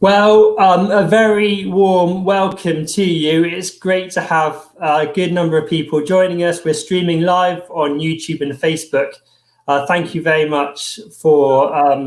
Well, a very warm welcome to you. It's great to have a good number of people joining us. We're streaming live on YouTube and Facebook. Thank you very much for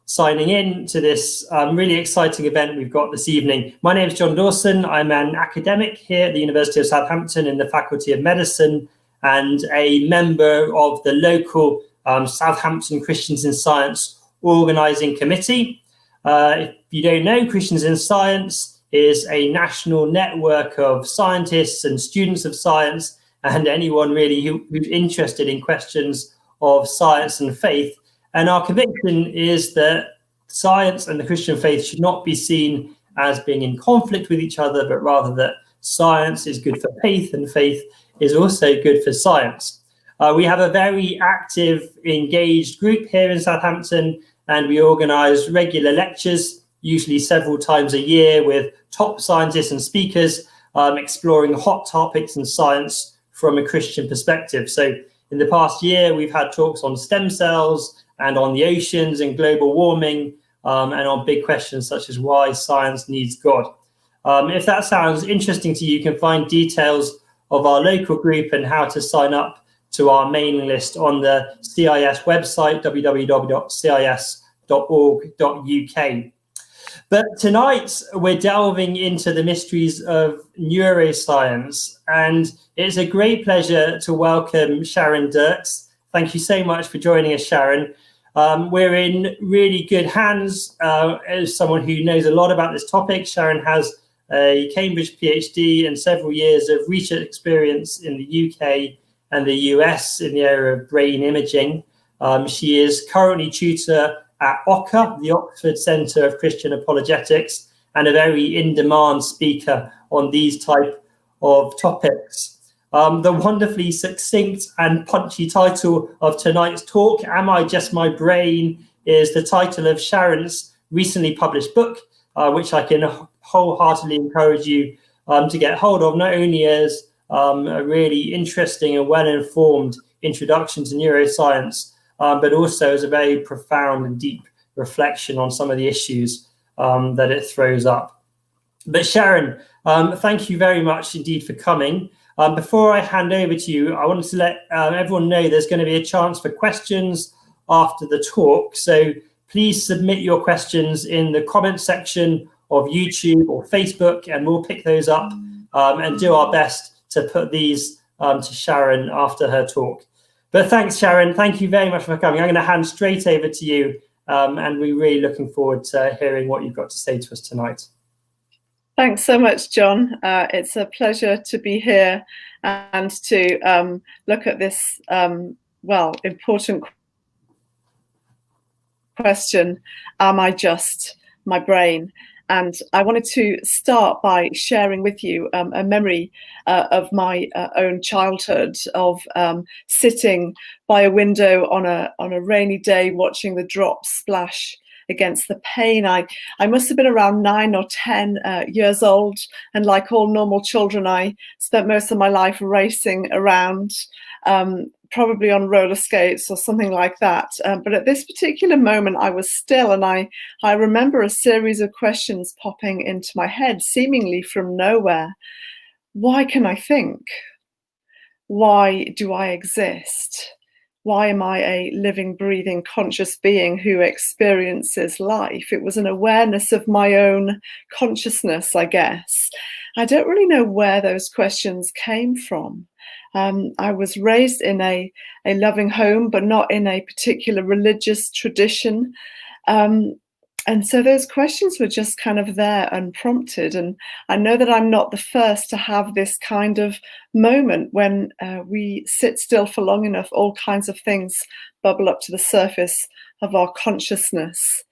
signing in to this really exciting event we've got this evening. My name is John Dawson. I'm an academic here at the University of Southampton in the Faculty of Medicine and a member of the local Southampton Christians in Science organising committee. If you don't know, Christians in Science is a national network of scientists and students of science and anyone really who's interested in questions of science and faith. And our conviction is that science and the Christian faith should not be seen as being in conflict with each other, but rather that science is good for faith and faith is also good for science. We have a very active, engaged group here in Southampton, and we organise regular lectures, usually several times a year, with top scientists and speakers exploring hot topics in science from a Christian perspective. So in the past year, we've had talks on stem cells and on the oceans and global warming and on big questions such as why science needs God. If that sounds interesting to you, you can find details of our local group and how to sign up to our mailing list on the CIS website, www.cis.org.uk. But tonight we're delving into the mysteries of neuroscience, and it's a great pleasure to welcome Sharon Dirks. Thank you so much for joining us, Sharon. We're in really good hands. As someone who knows a lot about this topic, Sharon has a Cambridge PhD and several years of research experience in the UK and the US in the area of brain imaging. She is currently tutor at OCCA, the Oxford Centre of Christian Apologetics, and a very in-demand speaker on these type of topics. The wonderfully succinct and punchy title of tonight's talk, Am I Just My Brain?, is the title of Sharon's recently published book, which I can wholeheartedly encourage you to get hold of, not only as a really interesting and well-informed introduction to neuroscience, but also as a very profound and deep reflection on some of the issues that it throws up. But Sharon, thank you very much indeed for coming. Before I hand over to you, I wanted to let everyone know there's going to be a chance for questions after the talk. So please submit your questions in the comments section of YouTube or Facebook, and we'll pick those up and do our best to put these to Sharon after her talk. But thanks, Sharon. Thank you very much for coming. I'm going to hand straight over to you, and we're really looking forward to hearing what you've got to say to us tonight. Thanks so much, John. It's a pleasure to be here and to look at this, important question, am I just my brain? And I wanted to start by sharing with you a memory of my own childhood, of sitting by a window on a rainy day, watching the drops splash against the pane. I must have been around 9 or 10 years old, and like all normal children, I spent most of my life racing around, probably on roller skates or something like that. But at this particular moment, I was still, and I remember a series of questions popping into my head, seemingly from nowhere. Why can I think? Why do I exist? Why am I a living, breathing, conscious being who experiences life? It was an awareness of my own consciousness, I guess. I don't really know where those questions came from. I was raised in a loving home, but not in a particular religious tradition. And so those questions were just kind of there unprompted. And I know that I'm not the first to have this kind of moment when we sit still for long enough, all kinds of things bubble up to the surface of our consciousness.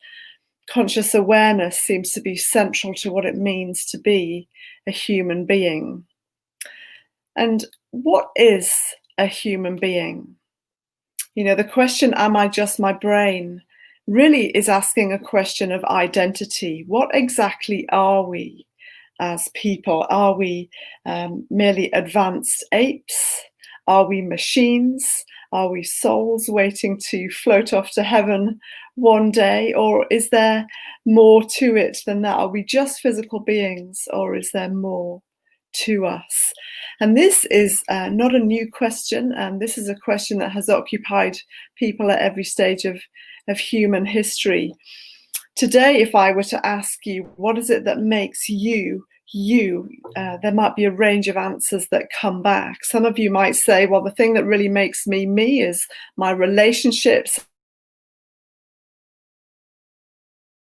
Conscious awareness seems to be central to what it means to be a human being. And what is a human being? You know, the question, am I just my brain, really is asking a question of identity. What exactly are we as people? Are we merely advanced apes? Are we machines? Are we souls waiting to float off to heaven one day? Or is there more to it than that? Are we just physical beings, or is there more to us? And this is not a new question. This is a question that has occupied people at every stage of human history. Today, if I were to ask you, what is it that makes you, there might be a range of answers that come back. Some of you might say, well, the thing that really makes me me is my relationships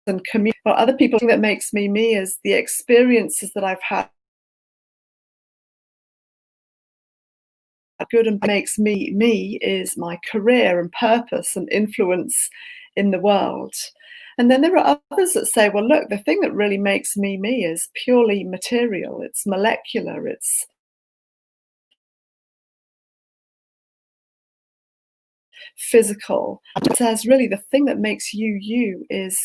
and community. But other people think that makes me me is the experiences that I've had. Good and makes me me is my career and purpose and influence in the world. And then there are others that say, well, look, the thing that really makes me me is purely material. It's molecular. It's physical. It says, really, the thing that makes you you is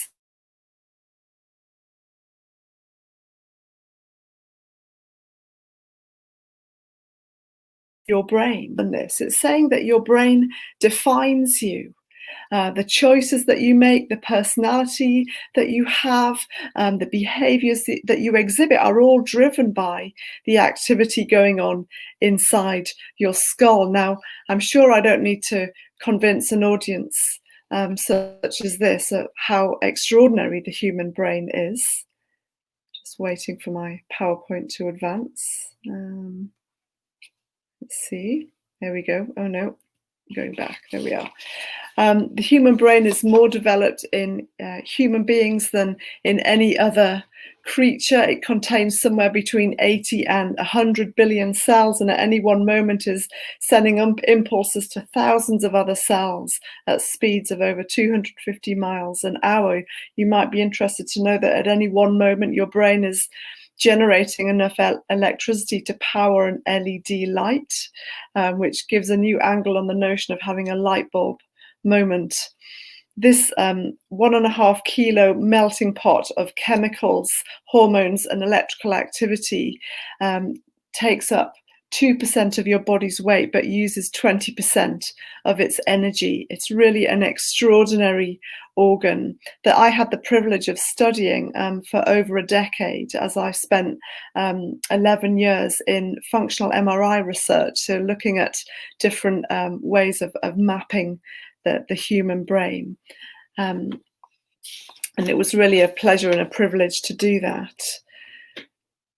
your brain. And this, it's saying that your brain defines you. The choices that you make, the personality that you have, the behaviors that you exhibit are all driven by the activity going on inside your skull. Now, I'm sure I don't need to convince an audience such as this how extraordinary the human brain is. Just waiting for my PowerPoint to advance. Let's see. There we go. Oh no, going back. There we are. The human brain is more developed in human beings than in any other creature. It contains somewhere between 80 and 100 billion cells, and at any one moment is sending impulses to thousands of other cells at speeds of over 250 miles an hour. You might be interested to know that at any one moment your brain is generating enough electricity to power an LED light, which gives a new angle on the notion of having a light bulb moment. This 1.5 kilo melting pot of chemicals, hormones, and electrical activity takes up 2% of your body's weight, but uses 20% of its energy. It's really an extraordinary organ that I had the privilege of studying for over a decade, as I spent 11 years in functional MRI research, so looking at different ways of mapping the human brain. And it was really a pleasure and a privilege to do that.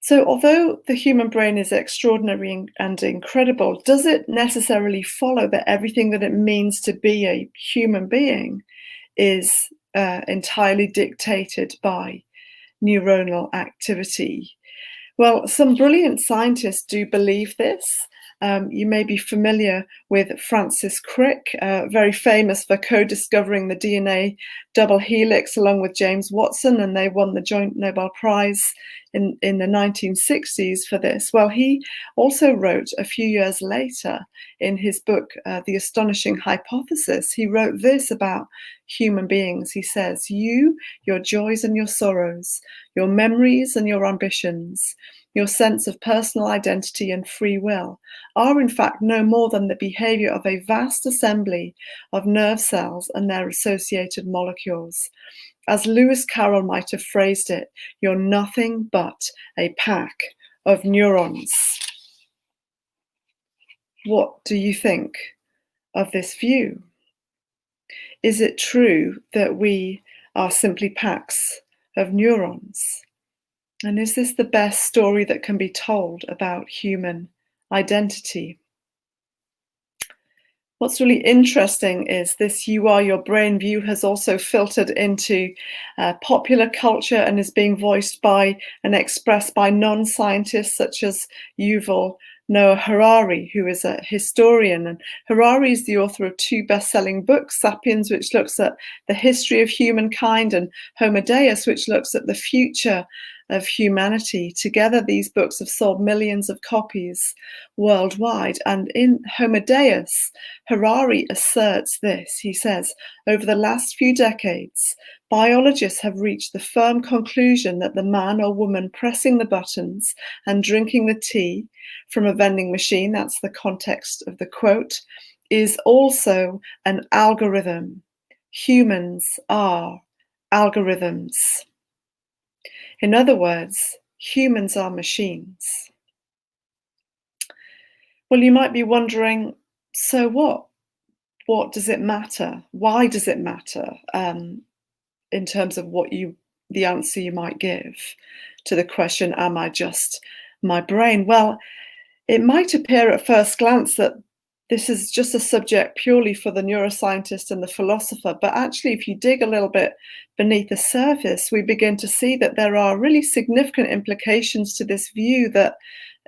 So although the human brain is extraordinary and incredible, does it necessarily follow that everything that it means to be a human being is entirely dictated by neuronal activity? Well, some brilliant scientists do believe this. You may be familiar with Francis Crick, very famous for co-discovering the DNA double helix along with James Watson, and they won the joint Nobel Prize in the 1960s for this. Well, he also wrote a few years later in his book, The Astonishing Hypothesis, he wrote this about human beings. He says, you, your joys and your sorrows, your memories and your ambitions, your sense of personal identity and free will are in fact no more than the behavior of a vast assembly of nerve cells and their associated molecules. As Lewis Carroll might have phrased it, you're nothing but a pack of neurons. What do you think of this view? Is it true that we are simply packs of neurons? And is this the best story that can be told about human identity? What's really interesting is this you are your brain view has also filtered into popular culture and is being voiced by and expressed by non-scientists such as Yuval Noah Harari, who is a historian. And Harari is the author of 2 best-selling books, Sapiens, which looks at the history of humankind, and Homo Deus, which looks at the future of humanity. Together, these books have sold millions of copies worldwide. And in Homo Deus, Harari asserts this. He says, over the last few decades, biologists have reached the firm conclusion that the man or woman pressing the buttons and drinking the tea from a vending machine, that's the context of the quote, is also an algorithm. Humans are algorithms. In other words, humans are machines. Well, you might be wondering, so what? What does it matter? Why does it matter in terms of the answer you might give to the question, am I just my brain? Well, it might appear at first glance that this is just a subject purely for the neuroscientist and the philosopher, but actually, if you dig a little bit beneath the surface, we begin to see that there are really significant implications to this view that,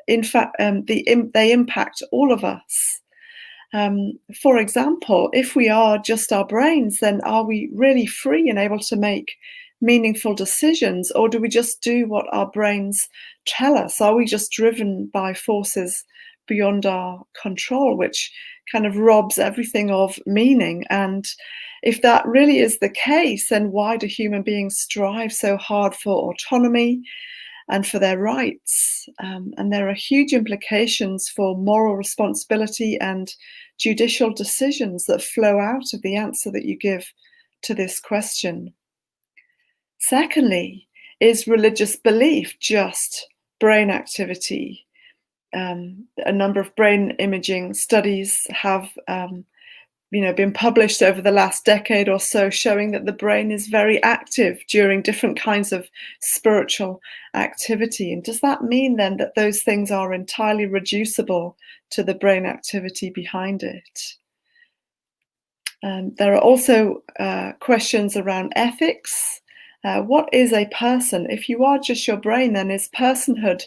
in fact, they impact all of us. For example, if we are just our brains, then are we really free and able to make meaningful decisions, or do we just do what our brains tell us? Are we just driven by forces beyond our control, which kind of robs everything of meaning? And if that really is the case, then why do human beings strive so hard for autonomy and for their rights? And there are huge implications for moral responsibility and judicial decisions that flow out of the answer that you give to this question. Secondly, is religious belief just brain activity? A number of brain imaging studies have been published over the last decade or so, showing that the brain is very active during different kinds of spiritual activity. And does that mean then that those things are entirely reducible to the brain activity behind it? There are also questions around ethics. What is a person? If you are just your brain, then is personhood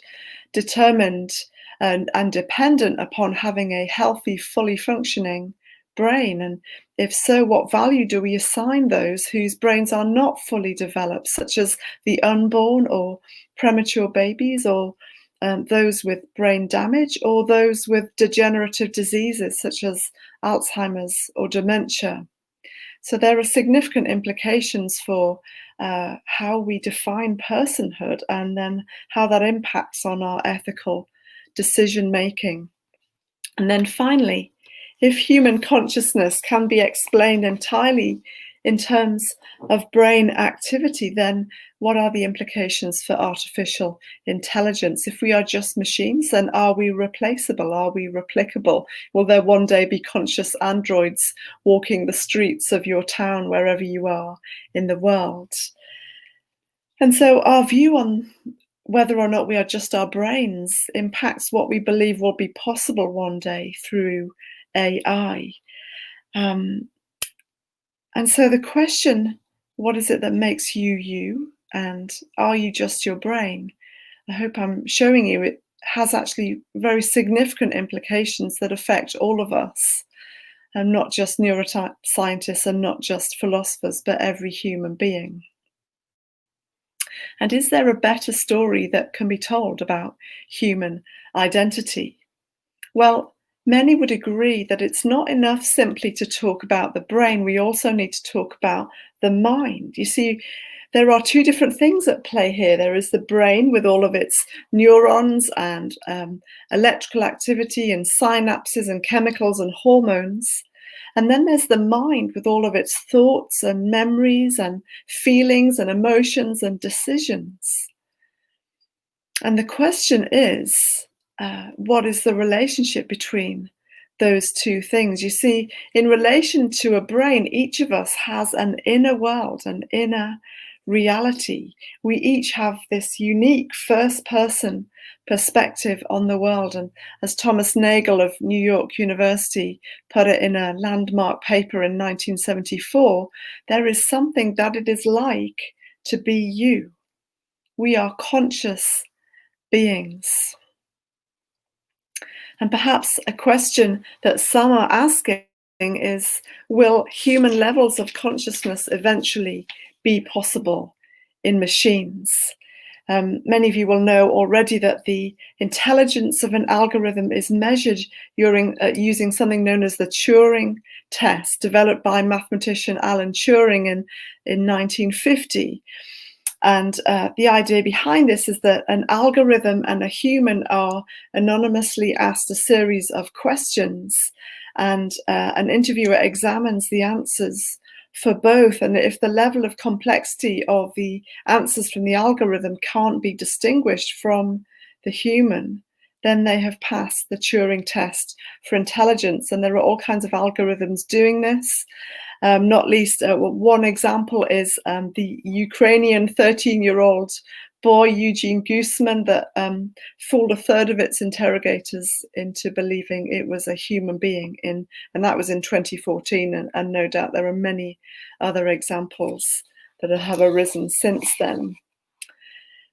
determined and dependent upon having a healthy, fully functioning brain? And if so, what value do we assign those whose brains are not fully developed, such as the unborn or premature babies, or those with brain damage, or those with degenerative diseases such as Alzheimer's or dementia? So there are significant implications for how we define personhood, and then how that impacts on our ethical decision making. And then finally, if human consciousness can be explained entirely in terms of brain activity, then what are the implications for artificial intelligence? If we are just machines, then are we replaceable? Are we replicable? Will there one day be conscious androids walking the streets of your town, wherever you are in the world? And so our view on whether or not we are just our brains impacts what we believe will be possible one day through AI. And so the question, what is it that makes you you? And are you just your brain? I hope I'm showing you it has actually very significant implications that affect all of us, and not just neuroscientists and not just philosophers, but every human being. And is there a better story that can be told about human identity? Well, many would agree that it's not enough simply to talk about the brain. We also need to talk about the mind. You see, there are two different things at play here. There is the brain with all of its neurons and electrical activity and synapses and chemicals and hormones. And then there's the mind with all of its thoughts and memories and feelings and emotions and decisions. And the question is, what is the relationship between those two things? You see, in relation to a brain, each of us has an inner world, an inner reality. We each have this unique first-person perspective on the world. And as Thomas Nagel of New York University put it in a landmark paper in 1974, there is something that it is like to be you. We are conscious beings. And perhaps a question that some are asking is, will human levels of consciousness eventually be possible in machines? Many of you will know already that the intelligence of an algorithm is measured using something known as the Turing test, developed by mathematician Alan Turing in 1950. And the idea behind this is that an algorithm and a human are anonymously asked a series of questions, And an interviewer examines the answers for both, and if the level of complexity of the answers from the algorithm can't be distinguished from the human, then they have passed the Turing test for intelligence. And there are all kinds of algorithms doing this. Not least, one example is the Ukrainian 13-year-old boy, Eugene Guzman, that fooled a third of its interrogators into believing it was a human being, and that was in 2014. And no doubt there are many other examples that have arisen since then.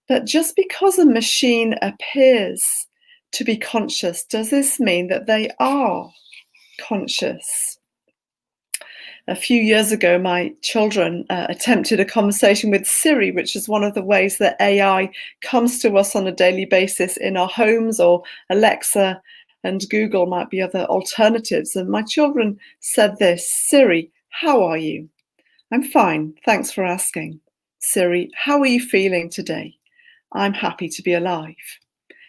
But just because a machine appears to be conscious, does this mean that they are conscious? A few years ago, my children attempted a conversation with Siri, which is one of the ways that AI comes to us on a daily basis in our homes, or Alexa and Google might be other alternatives. And my children said this: Siri, how are you? I'm fine, thanks for asking. Siri, how are you feeling today? I'm happy to be alive.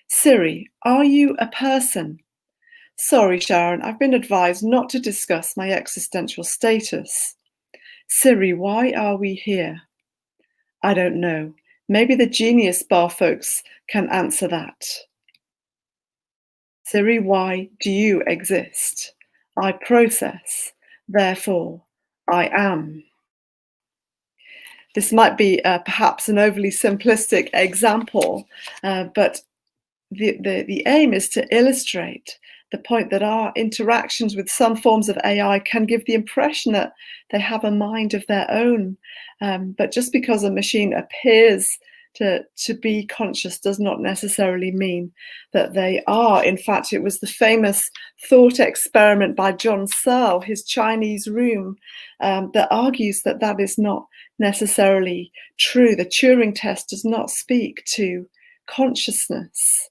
Siri, are you a person? Sorry, Sharon, I've been advised not to discuss my existential status. Siri, why are we here? I don't know. Maybe the Genius Bar folks can answer that. Siri, why do you exist? I process, therefore I am. This might be perhaps an overly simplistic example, but the aim is to illustrate the point that our interactions with some forms of AI can give the impression that they have a mind of their own. But just because a machine appears to be conscious does not necessarily mean that they are. In fact, it was the famous thought experiment by John Searle, his Chinese room, that argues that that is not necessarily true. The Turing test does not speak to consciousness.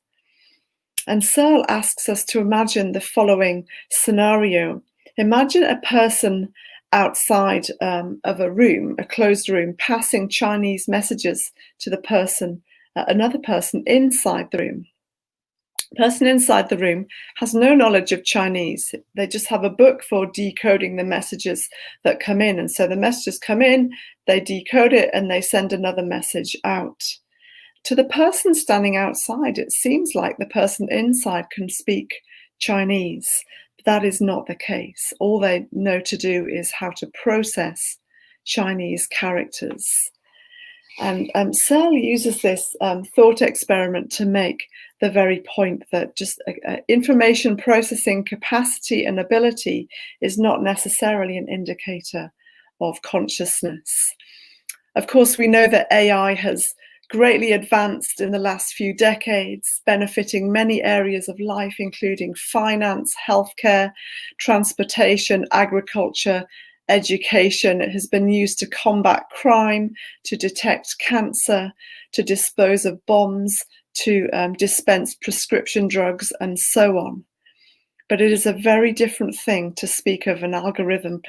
And Searle asks us to imagine the following scenario. Imagine a person outside of a room, a closed room, passing Chinese messages to the person, another person inside the room. The person inside the room has no knowledge of Chinese. They just have a book for decoding the messages that come in. And so the messages come in, they decode it, and they send another message out. To the person standing outside, it seems like the person inside can speak Chinese. But that is not the case. All they know to do is how to process Chinese characters. And Searle uses this thought experiment to make the very point that just information processing capacity and ability is not necessarily an indicator of consciousness. Of course, we know that AI has greatly advanced in the last few decades, benefiting many areas of life, including finance, healthcare, transportation, agriculture, education. It has been used to combat crime, to detect cancer, to dispose of bombs, to dispense prescription drugs, and so on. But it is a very different thing to speak of an algorithm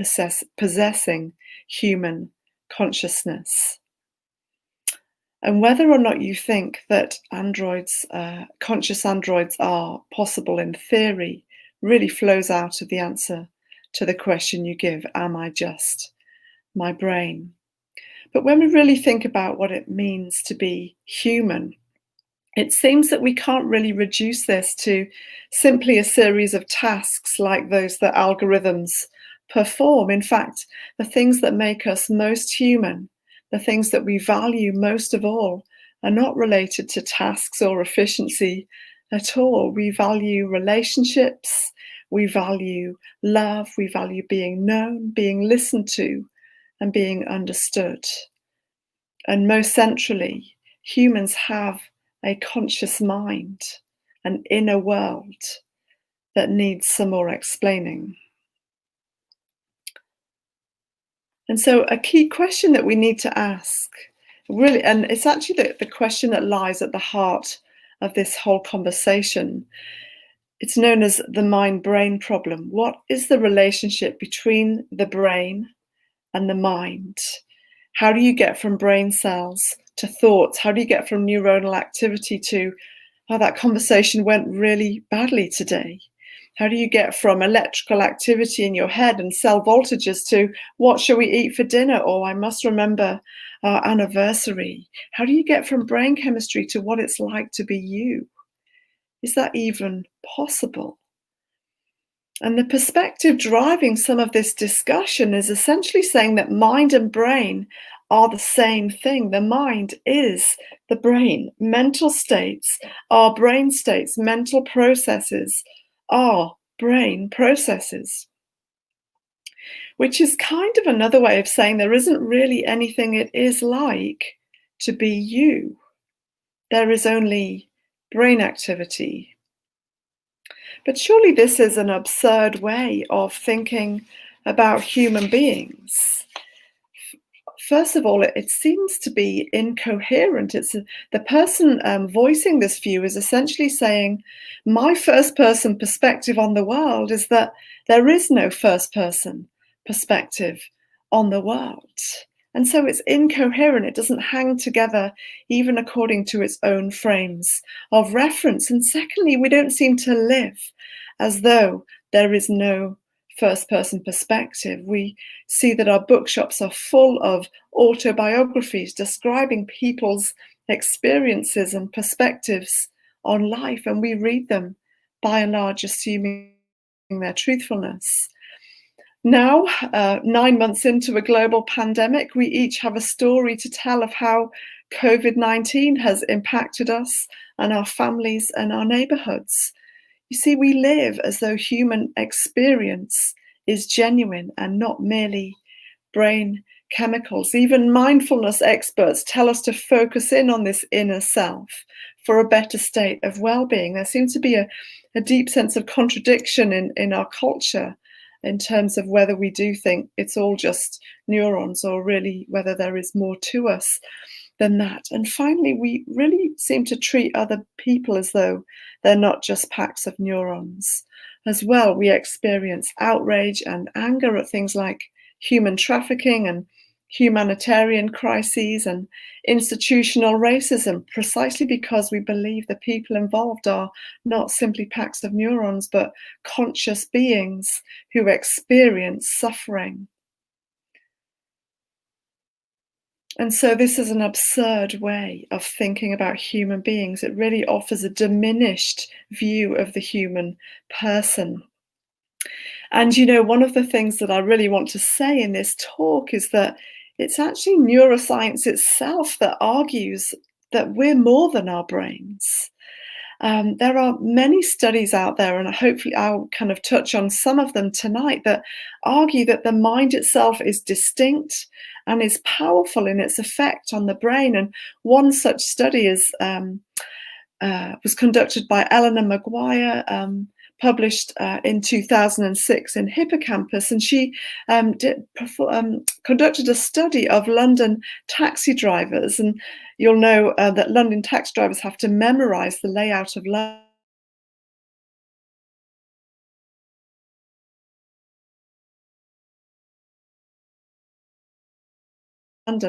possessing human consciousness. And whether or not you think that androids, conscious androids, are possible in theory really flows out of the answer to the question you give, am I just my brain? But when we really think about what it means to be human, it seems that we can't really reduce this to simply a series of tasks like those that algorithms perform. In fact, the things that make us most human, the things that we value most of all, are not related to tasks or efficiency at all. We value relationships, we value love, we value being known, being listened to, and being understood. And most centrally, humans have a conscious mind, an inner world that needs some more explaining. And so a key question that we need to ask, really, and it's actually the question that lies at the heart of this whole conversation. It's known as the mind-brain problem. What is the relationship between the brain and the mind? How do you get from brain cells to thoughts? How do you get from neuronal activity to, oh, that conversation went really badly today? How do you get from electrical activity in your head and cell voltages to what shall we eat for dinner? Or I must remember our anniversary. How do you get from brain chemistry to what it's like to be you? Is that even possible? And the perspective driving some of this discussion is essentially saying that mind and brain are the same thing. The mind is the brain. Mental states are brain states. Mental processes are brain processes. Which is kind of another way of saying there isn't really anything it is like to be you. There is only brain activity. But surely this is an absurd way of thinking about human beings. First of all, it seems to be incoherent. The person voicing this view is essentially saying, my first person perspective on the world is that there is no first person perspective on the world. And so it's incoherent. It doesn't hang together even according to its own frames of reference. And secondly, we don't seem to live as though there is no first person perspective. We see that our bookshops are full of autobiographies describing people's experiences and perspectives on life, and we read them by and large assuming their truthfulness. Now, 9 months into a global pandemic, we each have a story to tell of how COVID-19 has impacted us and our families and our neighborhoods. You see, we live as though human experience is genuine and not merely brain chemicals. Even mindfulness experts tell us to focus in on this inner self for a better state of well-being. There seems to be a deep sense of contradiction in our culture in terms of whether we do think it's all just neurons or really whether there is more to us than that. And finally, we really seem to treat other people as though they're not just packs of neurons. As well, we experience outrage and anger at things like human trafficking and humanitarian crises and institutional racism, precisely because we believe the people involved are not simply packs of neurons, but conscious beings who experience suffering. And so this is an absurd way of thinking about human beings. It really offers a diminished view of the human person. And, you know, one of the things that I really want to say in this talk is that it's actually neuroscience itself that argues that we're more than our brains. There are many studies out there, and hopefully I'll kind of touch on some of them tonight, that argue that the mind itself is distinct and is powerful in its effect on the brain. And one such study was conducted by Eleanor Maguire, published in 2006 in Hippocampus, and she conducted a study of London taxi drivers. And you'll know that London taxi drivers have to memorize the layout of London,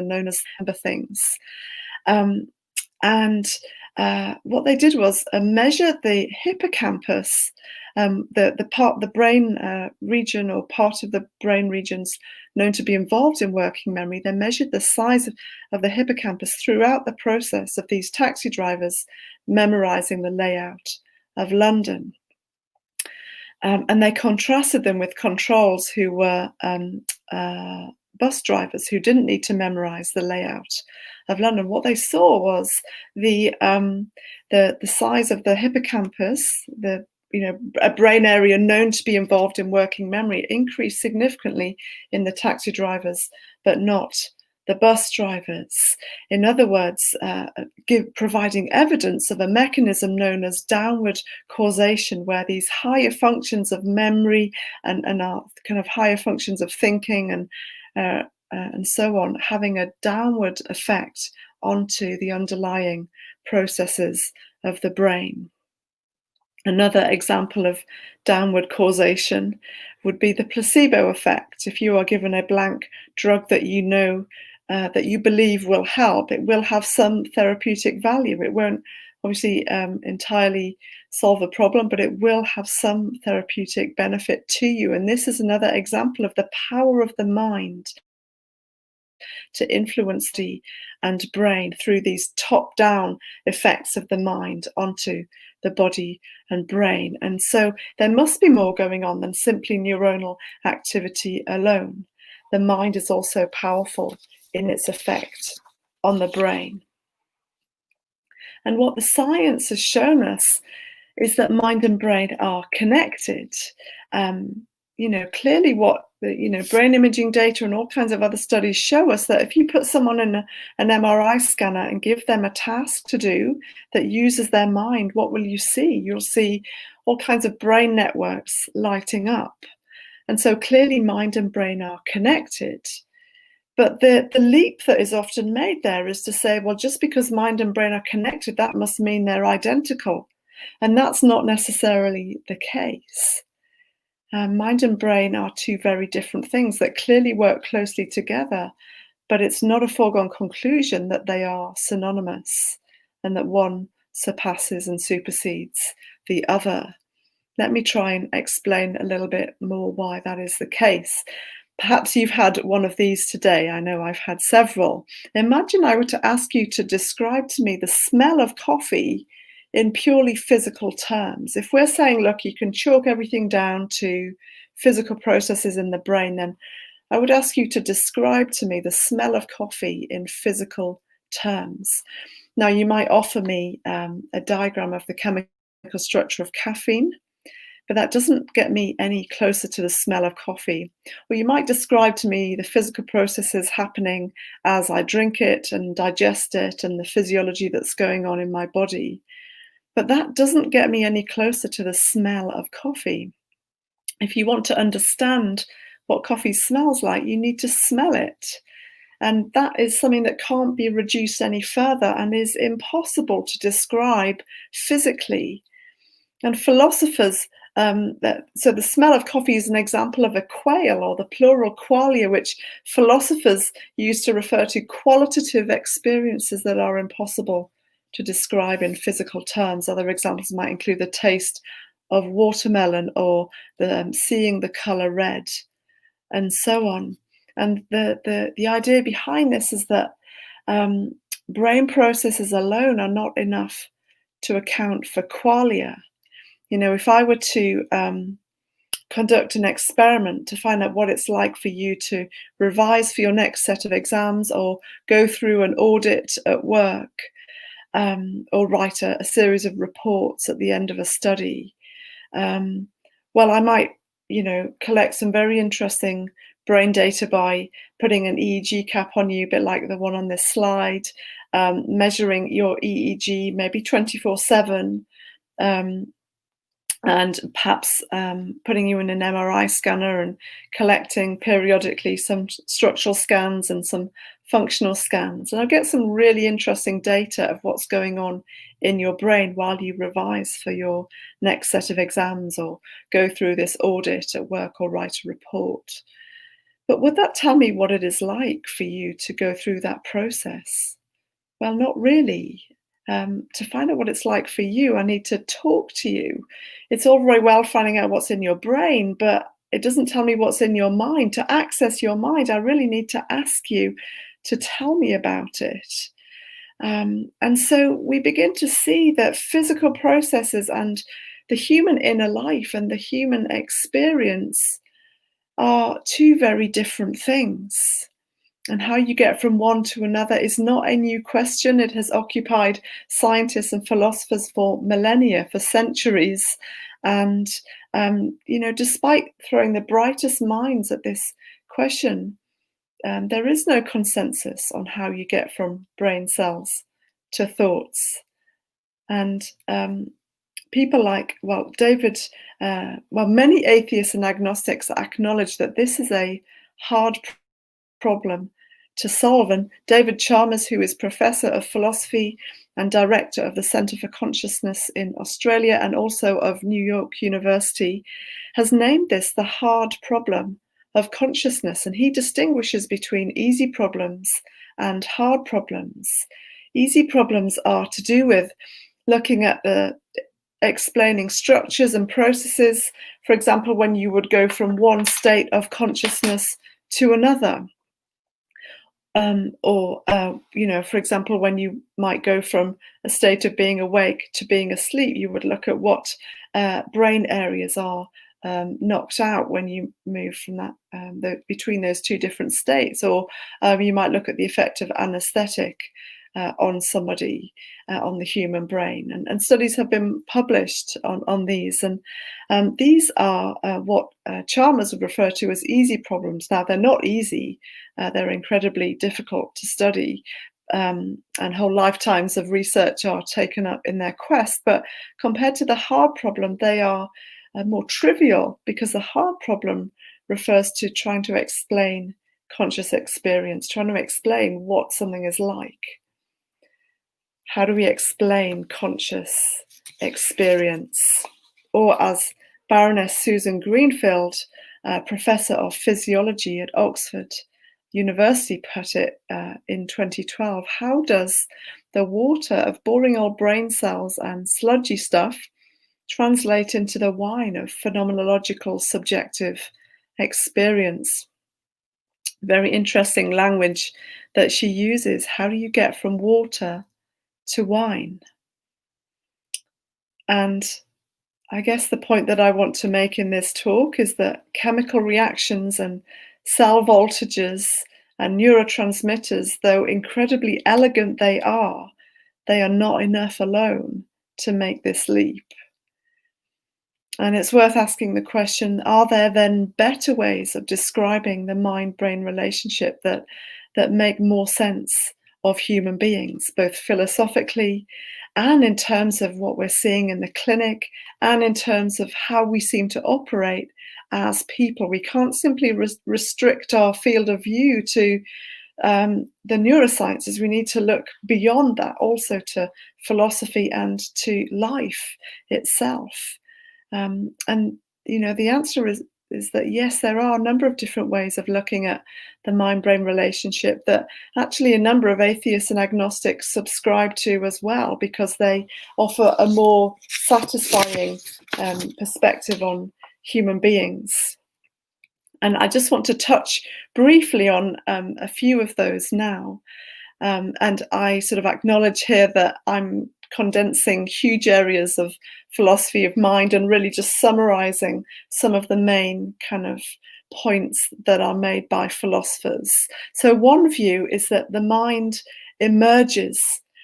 known as things. What they did was measure the hippocampus, the brain region or part of the brain regions known to be involved in working memory. They measured the size of the hippocampus throughout the process of these taxi drivers memorizing the layout of London. And they contrasted them with controls who were bus drivers who didn't need to memorize the layout of London. What they saw was the size of the hippocampus, a brain area known to be involved in working memory, increased significantly in the taxi drivers, but not the bus drivers. In other words, providing evidence of a mechanism known as downward causation, where these higher functions of memory and our kind of higher functions of thinking and so on, having a downward effect onto the underlying processes of the brain. Another example of downward causation would be the placebo effect. If you are given a blank drug that you know that you believe will help, it will have some therapeutic value. It won't obviously entirely solve the problem, but it will have some therapeutic benefit to you. And this is another example of the power of the mind to influence the and brain through these top-down effects of the mind onto the body and brain. And so there must be more going on than simply neuronal activity alone. The mind is also powerful in its effect on the brain. And what the science has shown us is that mind and brain are connected. Clearly what the, brain imaging data and all kinds of other studies show us that if you put someone in an MRI scanner and give them a task to do that uses their mind, what will you see? You'll see all kinds of brain networks lighting up. And so clearly mind and brain are connected. But the leap that is often made there is to say, well, just because mind and brain are connected, that must mean they're identical. And that's not necessarily the case. Mind and brain are two very different things that clearly work closely together, but it's not a foregone conclusion that they are synonymous and that one surpasses and supersedes the other. Let me try and explain a little bit more why that is the case. Perhaps you've had one of these today. I know I've had several. Imagine I were to ask you to describe to me the smell of coffee in purely physical terms. If we're saying, look, you can chalk everything down to physical processes in the brain, then I would ask you to describe to me the smell of coffee in physical terms. Now, you might offer me a diagram of the chemical structure of caffeine, but that doesn't get me any closer to the smell of coffee. Or you might describe to me the physical processes happening as I drink it and digest it and the physiology that's going on in my body. But that doesn't get me any closer to the smell of coffee. If you want to understand what coffee smells like, you need to smell it. And that is something that can't be reduced any further and is impossible to describe physically. And philosophers, so the smell of coffee is an example of a quale, or the plural qualia, which philosophers use to refer to qualitative experiences that are impossible to describe in physical terms. Other examples might include the taste of watermelon or seeing the color red, and so on. And the idea behind this is that brain processes alone are not enough to account for qualia. If I were to conduct an experiment to find out what it's like for you to revise for your next set of exams, or go through an audit at work, or write a series of reports at the end of a study, well, I might, collect some very interesting brain data by putting an EEG cap on you, a bit like the one on this slide, measuring your EEG maybe 24/7, and perhaps putting you in an MRI scanner and collecting periodically some structural scans and some functional scans. And I'll get some really interesting data of what's going on in your brain while you revise for your next set of exams or go through this audit at work or write a report. But would that tell me what it is like for you to go through that process? Well, not really. To find out what it's like for you, I need to talk to you. It's all very well finding out what's in your brain, but it doesn't tell me what's in your mind. To access your mind, I really need to ask you to tell me about it. And so we begin to see that physical processes and the human inner life and the human experience are two very different things. And how you get from one to another is not a new question. It has occupied scientists and philosophers for millennia, for centuries. And, despite throwing the brightest minds at this question, there is no consensus on how you get from brain cells to thoughts. And people like, many atheists and agnostics acknowledge that this is a hard problem to solve. And David Chalmers, who is Professor of Philosophy and Director of the Centre for Consciousness in Australia and also of New York University, has named this the hard problem of consciousness. And he distinguishes between easy problems and hard problems. Easy problems are to do with looking at the explaining structures and processes, for example, when you would go from one state of consciousness to another. Or, for example, when you might go from a state of being awake to being asleep, you would look at what brain areas are knocked out when you move from that between those two different states. Or you might look at the effect of anesthetic on somebody, on the human brain. And studies have been published on these. And these are what Chalmers would refer to as easy problems. Now, they're not easy. They're incredibly difficult to study. And whole lifetimes of research are taken up in their quest. But compared to the hard problem, they are more trivial, because the hard problem refers to trying to explain conscious experience, trying to explain what something is like. How do we explain conscious experience? Or as Baroness Susan Greenfield, Professor of Physiology at Oxford University, put it in 2012, how does the water of boring old brain cells and sludgy stuff translate into the wine of phenomenological subjective experience? Very interesting language that she uses. How do you get from water to wine? And I guess the point that I want to make in this talk is that chemical reactions and cell voltages and neurotransmitters, though incredibly elegant they are not enough alone to make this leap. And it's worth asking the question, are there then better ways of describing the mind-brain relationship that make more sense of human beings, both philosophically and in terms of what we're seeing in the clinic, and in terms of how we seem to operate as people? We can't simply restrict our field of view to the neurosciences. We need to look beyond that also to philosophy and to life itself. And the answer is that yes, there are a number of different ways of looking at the mind-brain relationship that actually a number of atheists and agnostics subscribe to as well, because they offer a more satisfying perspective on human beings. And I just want to touch briefly on a few of those now. And I sort of acknowledge here that I'm condensing huge areas of philosophy of mind and really just summarizing some of the main kind of points that are made by philosophers. So one view is that the mind emerges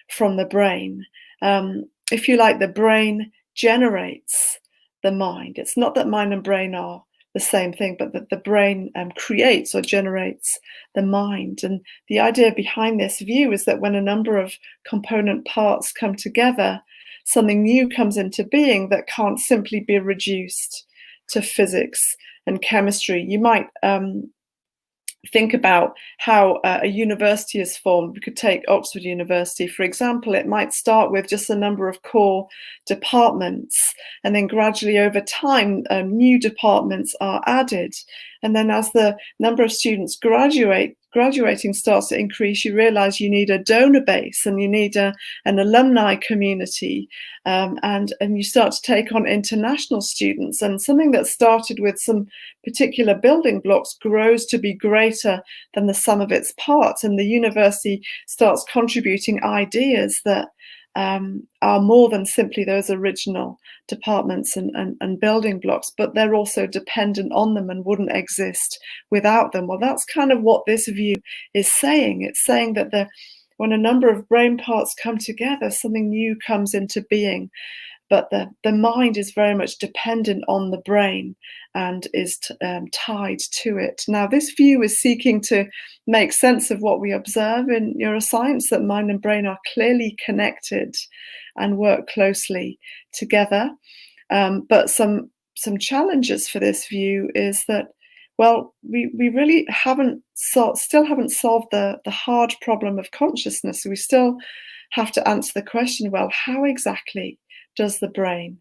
from the brain. If you like, the brain generates the mind. It's not that mind and brain are the same thing, but that the brain creates or generates the mind. And the idea behind this view is that when a number of component parts come together, something new comes into being that can't simply be reduced to physics and chemistry. You might think about how a university is formed. We could take Oxford University, for example. It might start with just a number of core departments, and then gradually over time, new departments are added. And then as the number of students graduating starts to increase, you realize you need a donor base and you need an alumni community, and you start to take on international students. And something that started with some particular building blocks grows to be greater than the sum of its parts, and the university starts contributing ideas that are more than simply those original departments and building blocks, but they're also dependent on them and wouldn't exist without them. Well, that's kind of what this view is saying. It's saying that when a number of brain parts come together, something new comes into being. But the mind is very much dependent on the brain and is tied to it. Now, this view is seeking to make sense of what we observe in neuroscience, that mind and brain are clearly connected and work closely together. But some challenges for this view is that, well, we really still haven't solved the hard problem of consciousness. So we still have to answer the question, well, how exactly does the brain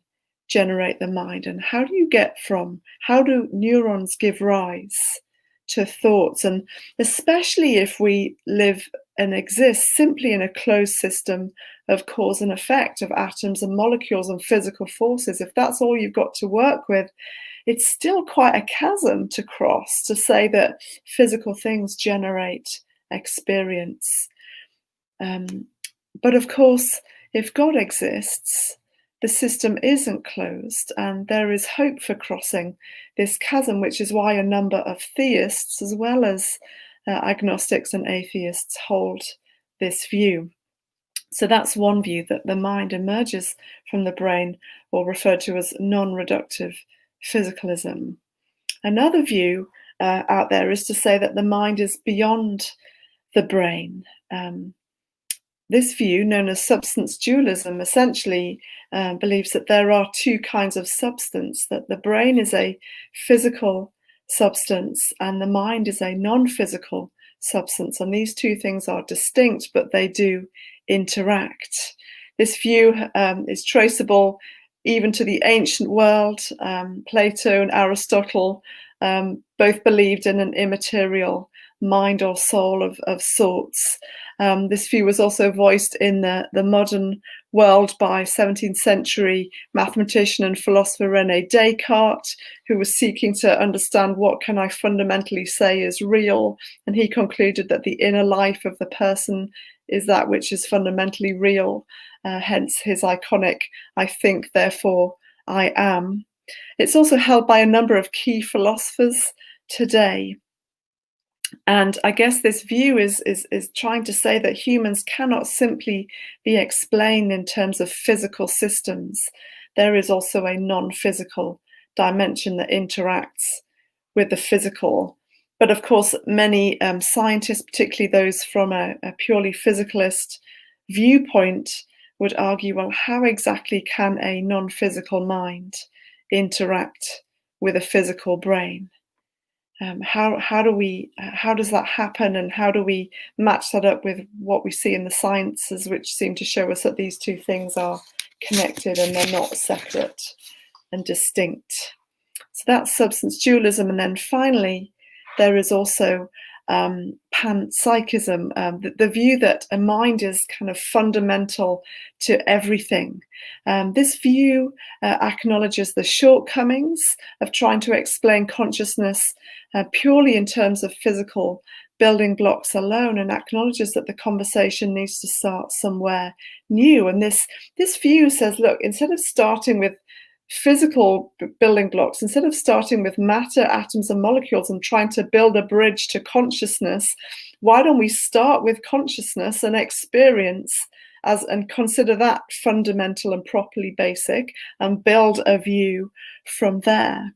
generate the mind? And how do neurons give rise to thoughts? And especially if we live and exists simply in a closed system of cause and effect, of atoms and molecules and physical forces, if that's all you've got to work with, it's still quite a chasm to cross to say that physical things generate experience. But of course, if God exists, the system isn't closed, and there is hope for crossing this chasm, which is why a number of theists, as well as agnostics and atheists, hold this view. So that's one view, that the mind emerges from the brain, or referred to as non-reductive physicalism. Another view out there is to say that the mind is beyond the brain. This view, known as substance dualism, essentially believes that there are two kinds of substance, that the brain is a physical substance and the mind is a non-physical substance. And these two things are distinct, but they do interact. This view is traceable even to the ancient world. Plato and Aristotle both believed in an immaterial mind or soul of sorts. This view was also voiced in the modern world by 17th century mathematician and philosopher René Descartes, who was seeking to understand what can I fundamentally say is real, and he concluded that the inner life of the person is that which is fundamentally real, hence his iconic "I think, therefore I am." It's also held by a number of key philosophers today. And I guess this view is trying to say that humans cannot simply be explained in terms of physical systems. There is also a non-physical dimension that interacts with the physical. But of course, many scientists, particularly those from a purely physicalist viewpoint, would argue, well, how exactly can a non-physical mind interact with a physical brain? How does that happen, and how do we match that up with what we see in the sciences, which seem to show us that these two things are connected and they're not separate and distinct? So that's substance dualism. And then finally, there is also Panpsychism, the view that a mind is kind of fundamental to everything. This view acknowledges the shortcomings of trying to explain consciousness purely in terms of physical building blocks alone, and acknowledges that the conversation needs to start somewhere new. And this view says, look, instead of starting with physical building blocks, instead of starting with matter, atoms and molecules and trying to build a bridge to consciousness, why don't we start with consciousness and experience and consider that fundamental and properly basic, and build a view from there?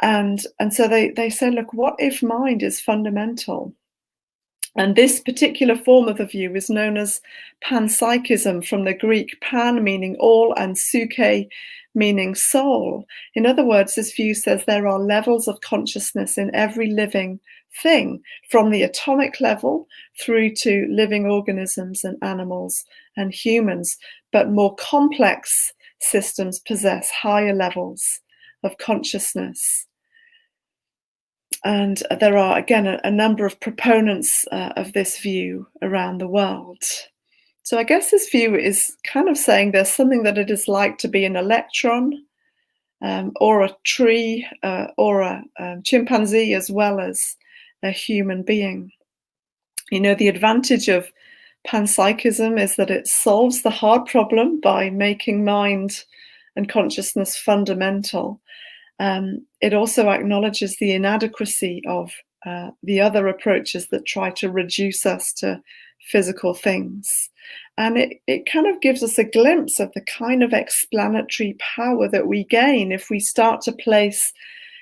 And so they say, look, what if mind is fundamental? And this particular form of the view is known as Panpsychism, from the Greek pan meaning all and psyche meaning soul. In other words, this view says there are levels of consciousness in every living thing, from the atomic level through to living organisms and animals and humans. But more complex systems possess higher levels of consciousness. And there are, again, a number of proponents of this view around the world. So I guess this view is kind of saying there's something that it is like to be an electron, or a tree, or a chimpanzee, as well as a human being. You know, the advantage of panpsychism is that it solves the hard problem by making mind and consciousness fundamental. It also acknowledges the inadequacy of the other approaches that try to reduce us to physical things. And it kind of gives us a glimpse of the kind of explanatory power that we gain if we start to place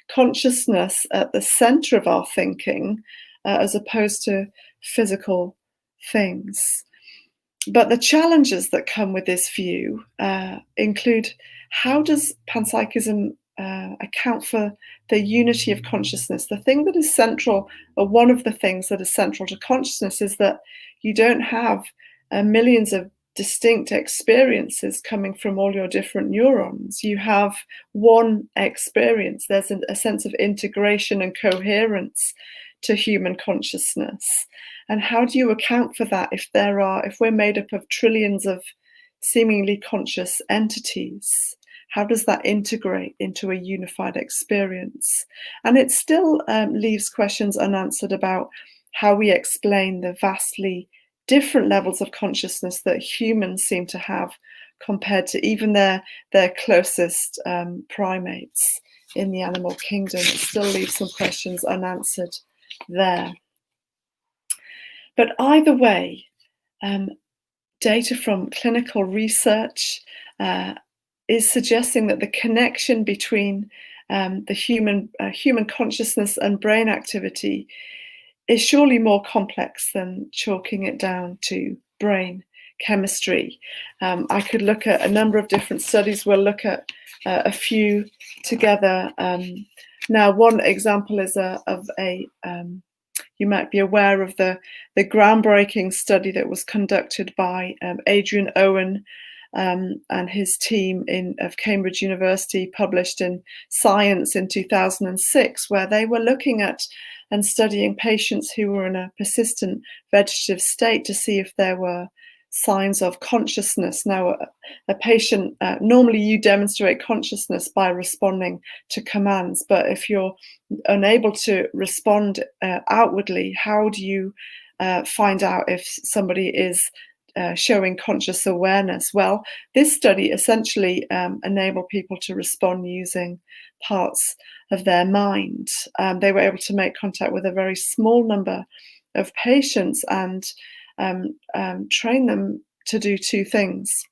consciousness at the center of our thinking, as opposed to physical things. But the challenges that come with this view include, how does panpsychism account for the unity of consciousness? The thing that is central, or one of the things that is central to consciousness, is that you don't have millions of distinct experiences coming from all your different neurons. You have one experience. There's a sense of integration and coherence to human consciousness? And how do you account for that if we're made up of trillions of seemingly conscious entities? How does that integrate into a unified experience? And it still leaves questions unanswered about how we explain the vastly different levels of consciousness that humans seem to have compared to even their closest primates in the animal kingdom. It still leaves some questions unanswered there. But either way, data from clinical research is suggesting that the connection between the human consciousness and brain activity is surely more complex than chalking it down to brain chemistry. I could look at a number of different studies. We'll look at a few together. Now, one example is you might be aware of the groundbreaking study that was conducted by Adrian Owen and his team of Cambridge University, published in Science in 2006, where they were looking at and studying patients who were in a persistent vegetative state to see if there were signs of consciousness. Now, a patient, normally you demonstrate consciousness by responding to commands, but if you're unable to respond outwardly, how do you find out if somebody is showing conscious awareness? Well, this study essentially enabled people to respond using parts of their mind. They were able to make contact with a very small number of patients and train them to do two things.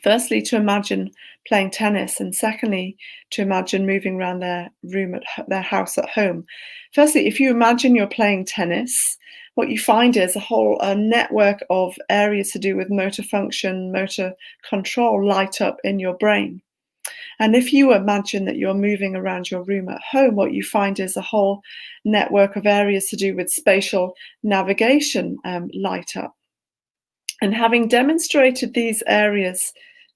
Firstly, to imagine playing tennis, and secondly, to imagine moving around their room at their house at home. Firstly, if you imagine you're playing tennis, what you find is a whole network of areas to do with motor function, motor control light up in your brain. And if you imagine that you're moving around your room at home, what you find is a whole network of areas to do with spatial navigation light up. And having demonstrated these areas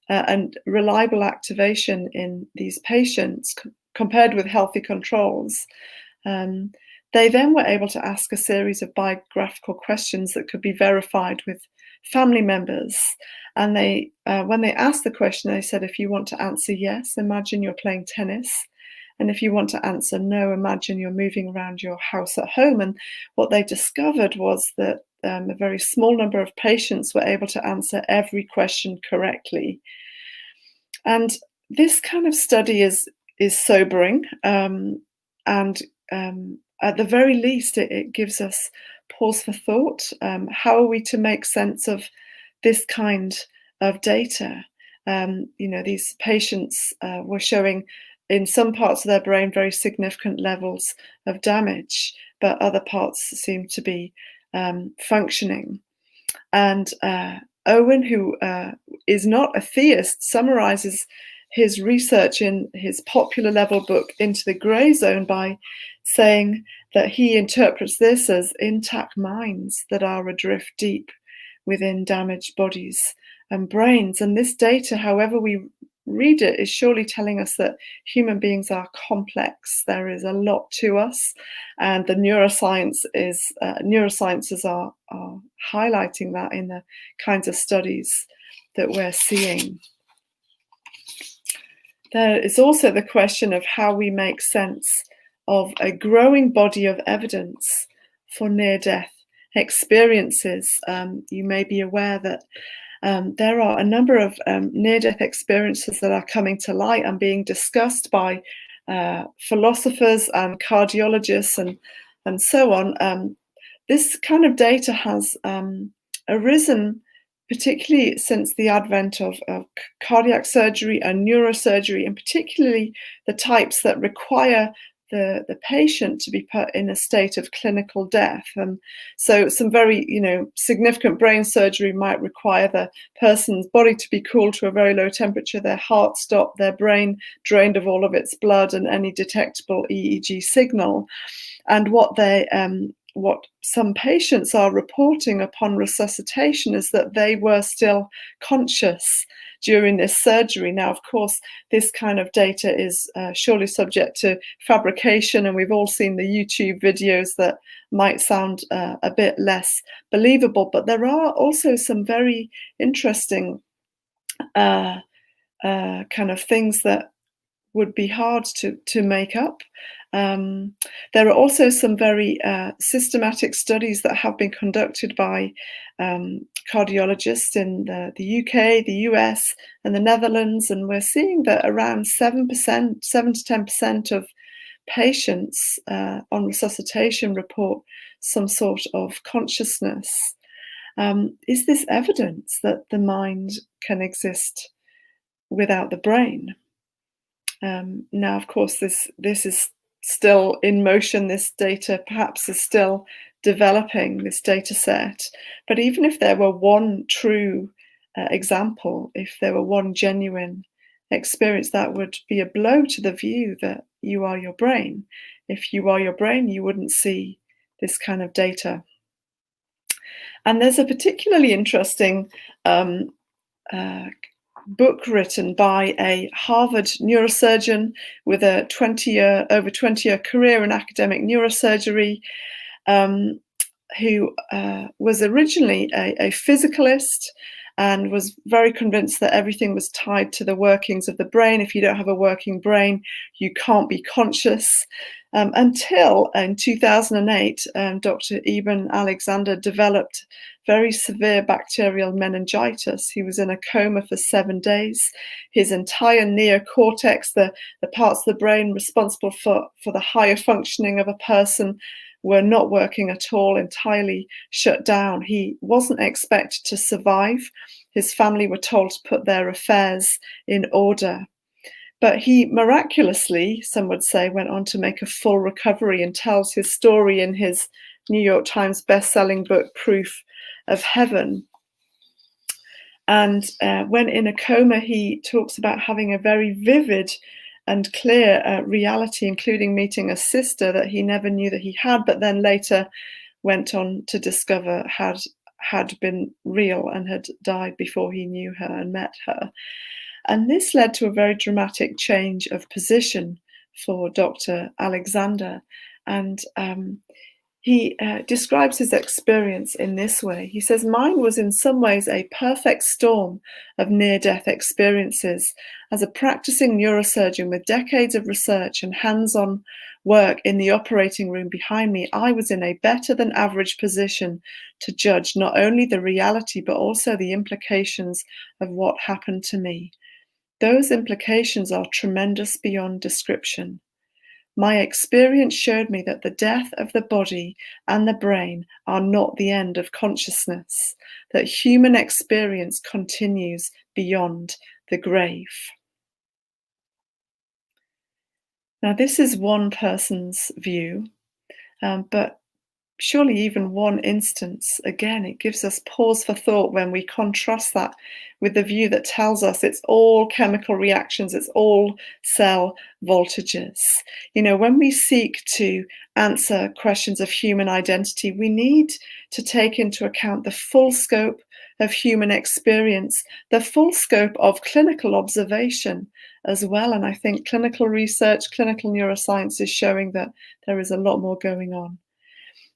and reliable activation in these patients compared with healthy controls, they then were able to ask a series of biographical questions that could be verified with family members. And they, when they asked the question, they said, if you want to answer yes, imagine you're playing tennis. And if you want to answer no, imagine you're moving around your house at home. And what they discovered was that a very small number of patients were able to answer every question correctly. And this kind of study is sobering. And at the very least, it gives us pause for thought. How are we to make sense of this kind of data? These patients were showing in some parts of their brain very significant levels of damage, but other parts seem to be functioning. And Owen, who is not a theist, summarizes his research in his popular level book, Into the Grey Zone, by saying that he interprets this as intact minds that are adrift deep within damaged bodies and brains. And this data, however we read it, is surely telling us that human beings are complex. There is a lot to us, and the neurosciences are highlighting that in the kinds of studies that we're seeing. There is also the question of how we make sense of a growing body of evidence for near-death experiences. You may be aware that there are a number of near-death experiences that are coming to light and being discussed by philosophers and cardiologists and so on. This kind of data has arisen particularly since the advent of cardiac surgery and neurosurgery, and particularly the types that require the patient to be put in a state of clinical death. So some very significant brain surgery might require the person's body to be cooled to a very low temperature, their heart stopped, their brain drained of all of its blood and any detectable EEG signal. And what they what some patients are reporting upon resuscitation is that they were still conscious during this surgery. Now, of course, this kind of data is surely subject to fabrication, and we've all seen the YouTube videos that might sound a bit less believable, but there are also some very interesting kind of things that would be hard to make up. There are also some very systematic studies that have been conducted by cardiologists in the UK, the US, and the Netherlands, and we're seeing that around 7%, 7 to 10% of patients on resuscitation report some sort of consciousness. Is this evidence that the mind can exist without the brain? Now, of course, this is still in motion. This data perhaps is still developing, this data set. But even if there were one true example, if there were one genuine experience, that would be a blow to the view that you are your brain. If you are your brain, you wouldn't see this kind of data. And there's a particularly interesting book written by a Harvard neurosurgeon with a over 20-year career in academic neurosurgery, who was originally a physicalist and was very convinced that everything was tied to the workings of the brain. If you don't have a working brain, you can't be conscious. Until in 2008, Dr. Eben Alexander developed very severe bacterial meningitis. He was in a coma for 7 days. His entire neocortex, the parts of the brain responsible for the higher functioning of a person, were not working at all, entirely shut down. He wasn't expected to survive. His family were told to put their affairs in order. But he miraculously, some would say, went on to make a full recovery and tells his story in his New York Times best-selling book, Proof of Heaven. And when in a coma, he talks about having a very vivid and clear reality, including meeting a sister that he never knew that he had, but then later went on to discover had been real and had died before he knew her and met her. And this led to a very dramatic change of position for Dr. Alexander. And he describes his experience in this way. He says, "Mine was in some ways a perfect storm of near-death experiences. As a practicing neurosurgeon with decades of research and hands-on work in the operating room behind me, I was in a better than average position to judge not only the reality, but also the implications of what happened to me. Those implications are tremendous beyond description. My experience showed me that the death of the body and the brain are not the end of consciousness, that human experience continues beyond the grave." Now, this is one person's view, but surely even one instance, again, it gives us pause for thought when we contrast that with the view that tells us it's all chemical reactions, it's all cell voltages. You know, when we seek to answer questions of human identity, we need to take into account the full scope of human experience, the full scope of clinical observation as well. And I think clinical research, clinical neuroscience is showing that there is a lot more going on.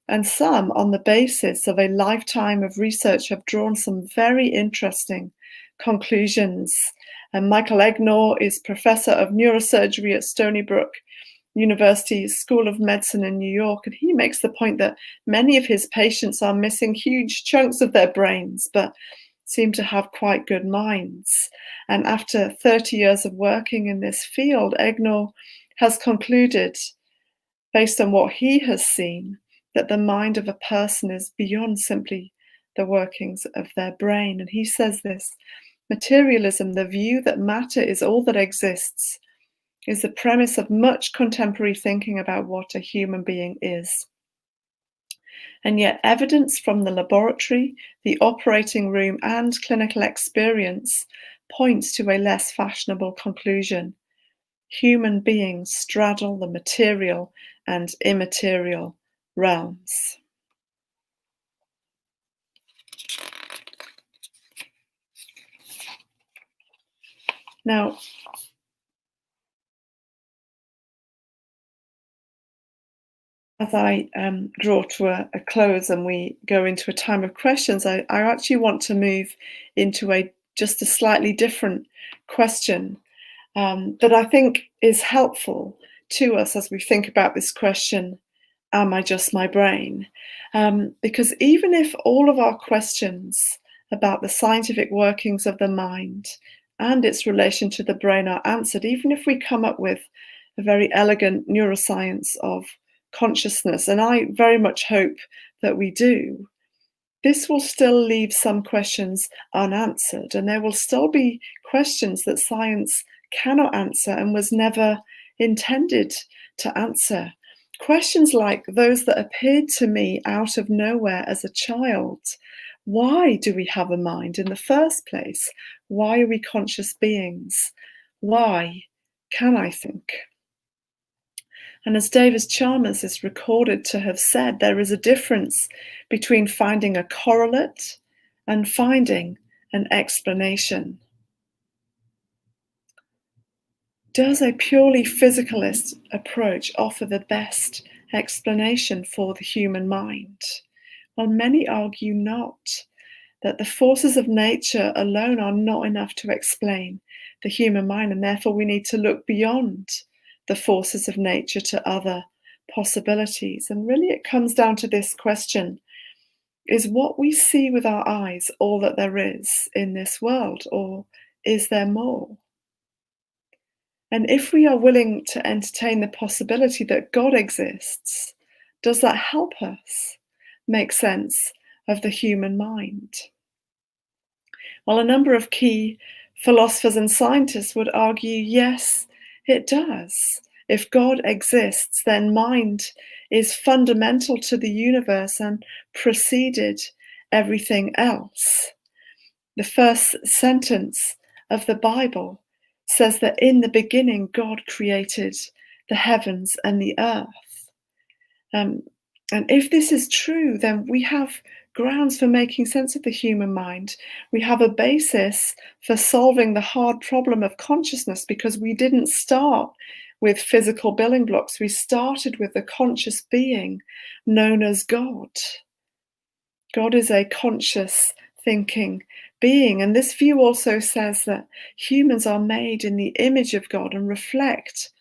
And some, on the basis of a lifetime of research, have drawn some very interesting conclusions. And Michael Egnor is professor of neurosurgery at Stony Brook University School of Medicine in New York, and he makes the point that many of his patients are missing huge chunks of their brains, but seem to have quite good minds. And after 30 years of working in this field, Egnor has concluded, based on what he has seen, that the mind of a person is beyond simply the workings of their brain. And he says this: "Materialism, the view that matter is all that exists, is the premise of much contemporary thinking about what a human being is. And yet evidence from the laboratory, the operating room, and clinical experience points to a less fashionable conclusion. Human beings straddle the material and immaterial realms." Now, as I draw to a close and we go into a time of questions, I actually want to move into just a slightly different question that I think is helpful to us as we think about this question, am I just my brain? Because even if all of our questions about the scientific workings of the mind and its relation to the brain are answered, even if we come up with a very elegant neuroscience of consciousness, and I very much hope that we do, this will still leave some questions unanswered, and there will still be questions that science cannot answer and was never intended to answer. Questions like those that appeared to me out of nowhere as a child. Why do we have a mind in the first place? Why are we conscious beings? Why can I think? And as David Chalmers is recorded to have said, there is a difference between finding a correlate and finding an explanation. Does a purely physicalist approach offer the best explanation for the human mind? Well, many argue not, that the forces of nature alone are not enough to explain the human mind, and therefore we need to look beyond the forces of nature to other possibilities. And really it comes down to this question: is what we see with our eyes all that there is in this world, or is there more? And if we are willing to entertain the possibility that God exists, does that help us make sense of the human mind? Well, a number of key philosophers and scientists would argue, yes, it does. If God exists, then mind is fundamental to the universe and preceded everything else. The first sentence of the Bible says that in the beginning, God created the heavens and the earth. And if this is true, then we have grounds for making sense of the human mind. We have a basis for solving the hard problem of consciousness, because we didn't start with physical building blocks. We started with the conscious being known as God. God is a conscious thinking being. And this view also says that humans are made in the image of God and reflect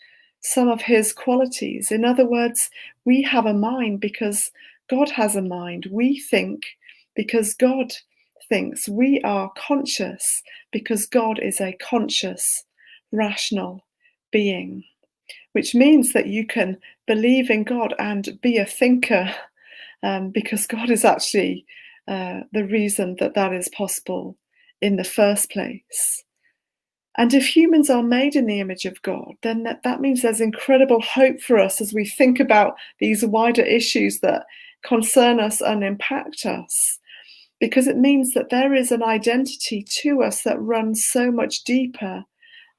some of his qualities. In other words, we have a mind because God has a mind. We think because God thinks. We are conscious because God is a conscious, rational being, which means that you can believe in God and be a thinker, because God is actually the reason that that is possible in the first place. And if humans are made in the image of God, then that means there's incredible hope for us as we think about these wider issues that concern us and impact us, because it means that there is an identity to us that runs so much deeper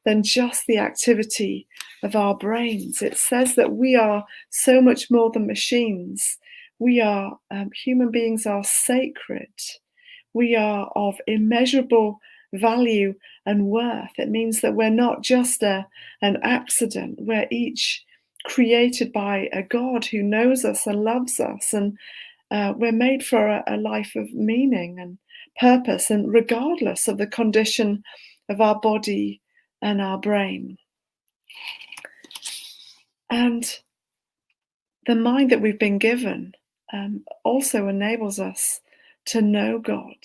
than just the activity of our brains. It says that we are so much more than machines. We are, human beings are sacred. We are of immeasurable value and worth. It means that we're not just an accident. We're each created by a God who knows us and loves us, and we're made for a life of meaning and purpose, and regardless of the condition of our body and our brain. And the mind that we've been given also enables us to know God.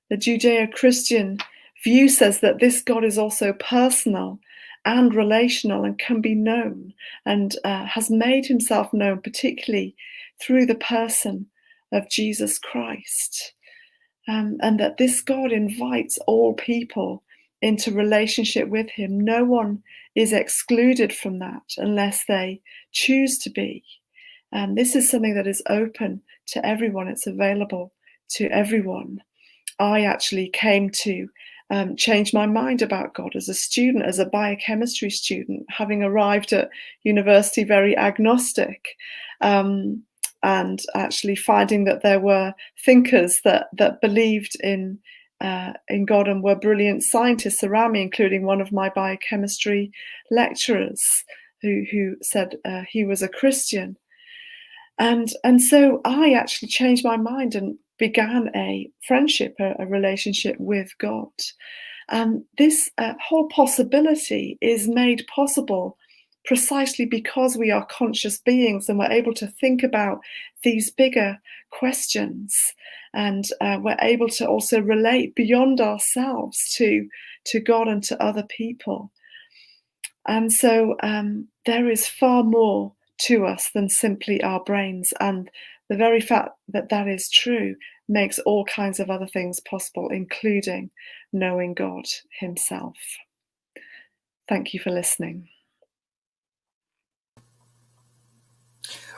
The Judeo-Christian view says that this God is also personal and relational and can be known, and has made himself known particularly through the person of Jesus Christ. And that this God invites all people into relationship with him. No one is excluded from that unless they choose to be. And this is something that is open to everyone. It's available to everyone. I actually came to change my mind about God as a student, as a biochemistry student, having arrived at university very agnostic, and actually finding that there were thinkers that believed in in God and were brilliant scientists around me, including one of my biochemistry lecturers who said he was a Christian. And so I actually changed my mind and began a friendship, a relationship with God. And this whole possibility is made possible precisely because we are conscious beings and we're able to think about these bigger questions, and we're able to also relate beyond ourselves to God and to other people. And so there is far more to us than simply our brains, and the very fact that that is true makes all kinds of other things possible, including knowing God himself. Thank you for listening.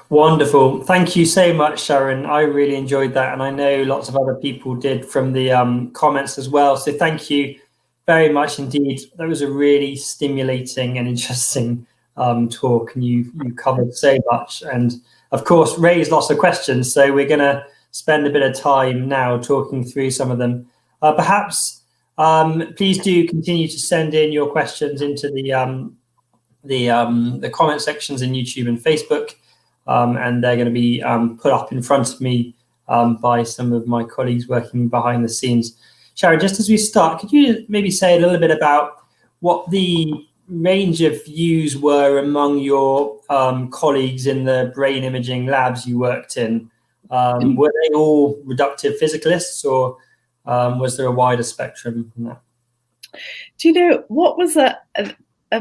Wonderful. Thank you so much, Sharon. I really enjoyed that, and I know lots of other people did from the comments as well. So thank you very much indeed. That was a really stimulating and interesting talk, and you covered so much, and of course raised lots of questions. So we're going to spend a bit of time now talking through some of them. Perhaps please do continue to send in your questions into the comment sections in YouTube and Facebook. And they're going to be put up in front of me by some of my colleagues working behind the scenes. Sharon, just as we start, could you maybe say a little bit about what the range of views were among your colleagues in the brain imaging labs you worked in? Were they all reductive physicalists, or was there a wider spectrum from that? Do you know what was a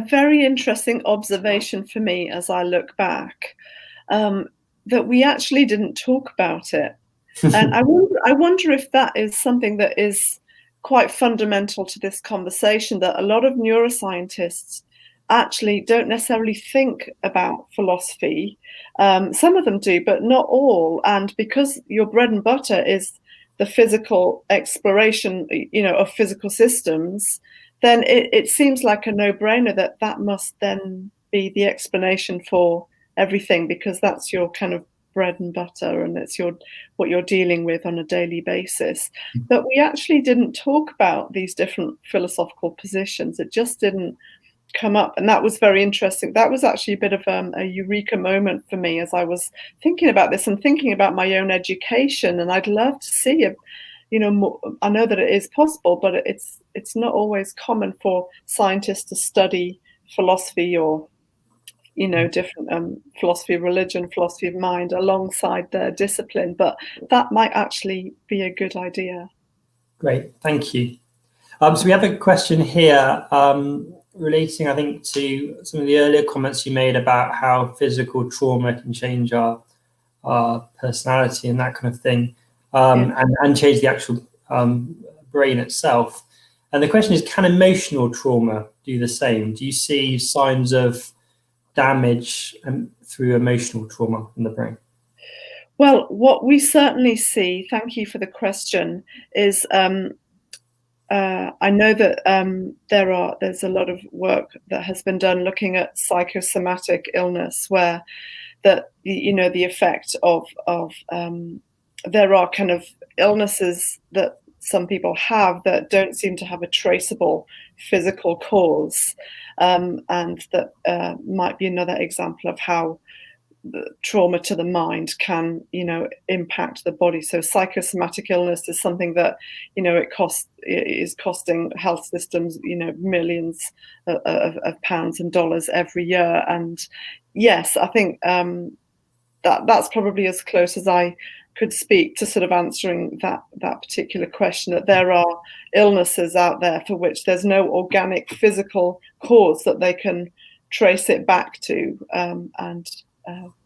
very interesting observation for me as I look back? That we actually didn't talk about it. And I wonder if that is something that is quite fundamental to this conversation, that a lot of neuroscientists actually don't necessarily think about philosophy. Some of them do, but not all. And because your bread and butter is the physical exploration, of physical systems, then it seems like a no-brainer that must then be the explanation for everything, because that's your kind of bread and butter, and it's what you're dealing with on a daily basis. But we actually didn't talk about these different philosophical positions. It just didn't come up, and that was very interesting. That was actually a bit of a eureka moment for me as I was thinking about this and thinking about my own education. And I'd love to see more. I know that it is possible, but it's not always common for scientists to study philosophy or different philosophy of religion, philosophy of mind alongside their discipline, but that might actually be a good idea. Great, thank you. So we have a question here relating, I think, to some of the earlier comments you made about how physical trauma can change our personality and that kind of thing, and change the actual brain itself. And the question is, can emotional trauma do the same? Do you see signs of damage through emotional trauma in the brain? Well, what we certainly see, thank you for the question, is I know that there's a lot of work that has been done looking at psychosomatic illness, where the effect of there are kind of illnesses that some people have that don't seem to have a traceable physical cause. And that might be another example of how the trauma to the mind can, impact the body. So psychosomatic illness is something that, it is costing health systems, millions of pounds and dollars every year. And yes, I think that's probably as close as I could speak to sort of answering that particular question, that there are illnesses out there for which there's no organic physical cause that they can trace it back to.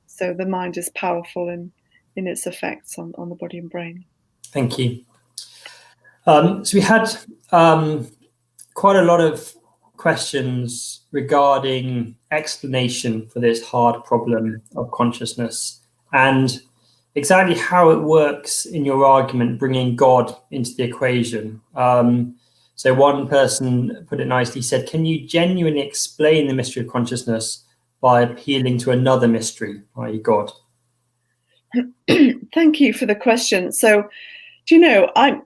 So the mind is powerful in its effects on the body and brain. Thank you. So we had quite a lot of questions regarding explanation for this hard problem of consciousness and exactly how it works in your argument, bringing God into the equation. So one person put it nicely, said, can you genuinely explain the mystery of consciousness by appealing to another mystery, i.e. God? Thank you for the question. So, I'm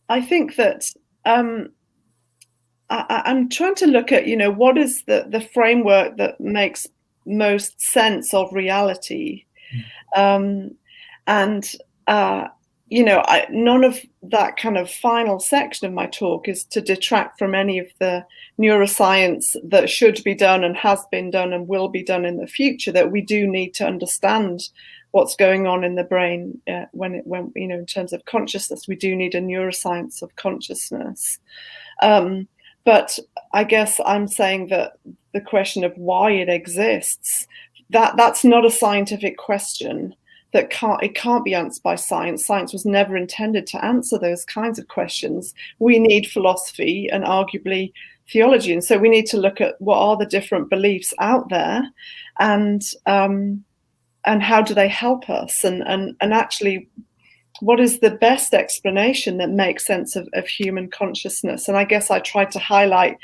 I think that I'm trying to look at, what is the framework that makes most sense of reality. And none of that kind of final section of my talk is to detract from any of the neuroscience that should be done and has been done and will be done in the future, that we do need to understand what's going on in the brain when in terms of consciousness. We do need a neuroscience of consciousness. But I guess I'm saying that the question of why it exists, that's not a scientific question. It can't be answered by science. Science was never intended to answer those kinds of questions. We need philosophy and arguably theology, and so we need to look at what are the different beliefs out there, and how do they help us, and actually, what is the best explanation that makes sense of human consciousness? And I guess I tried to highlight,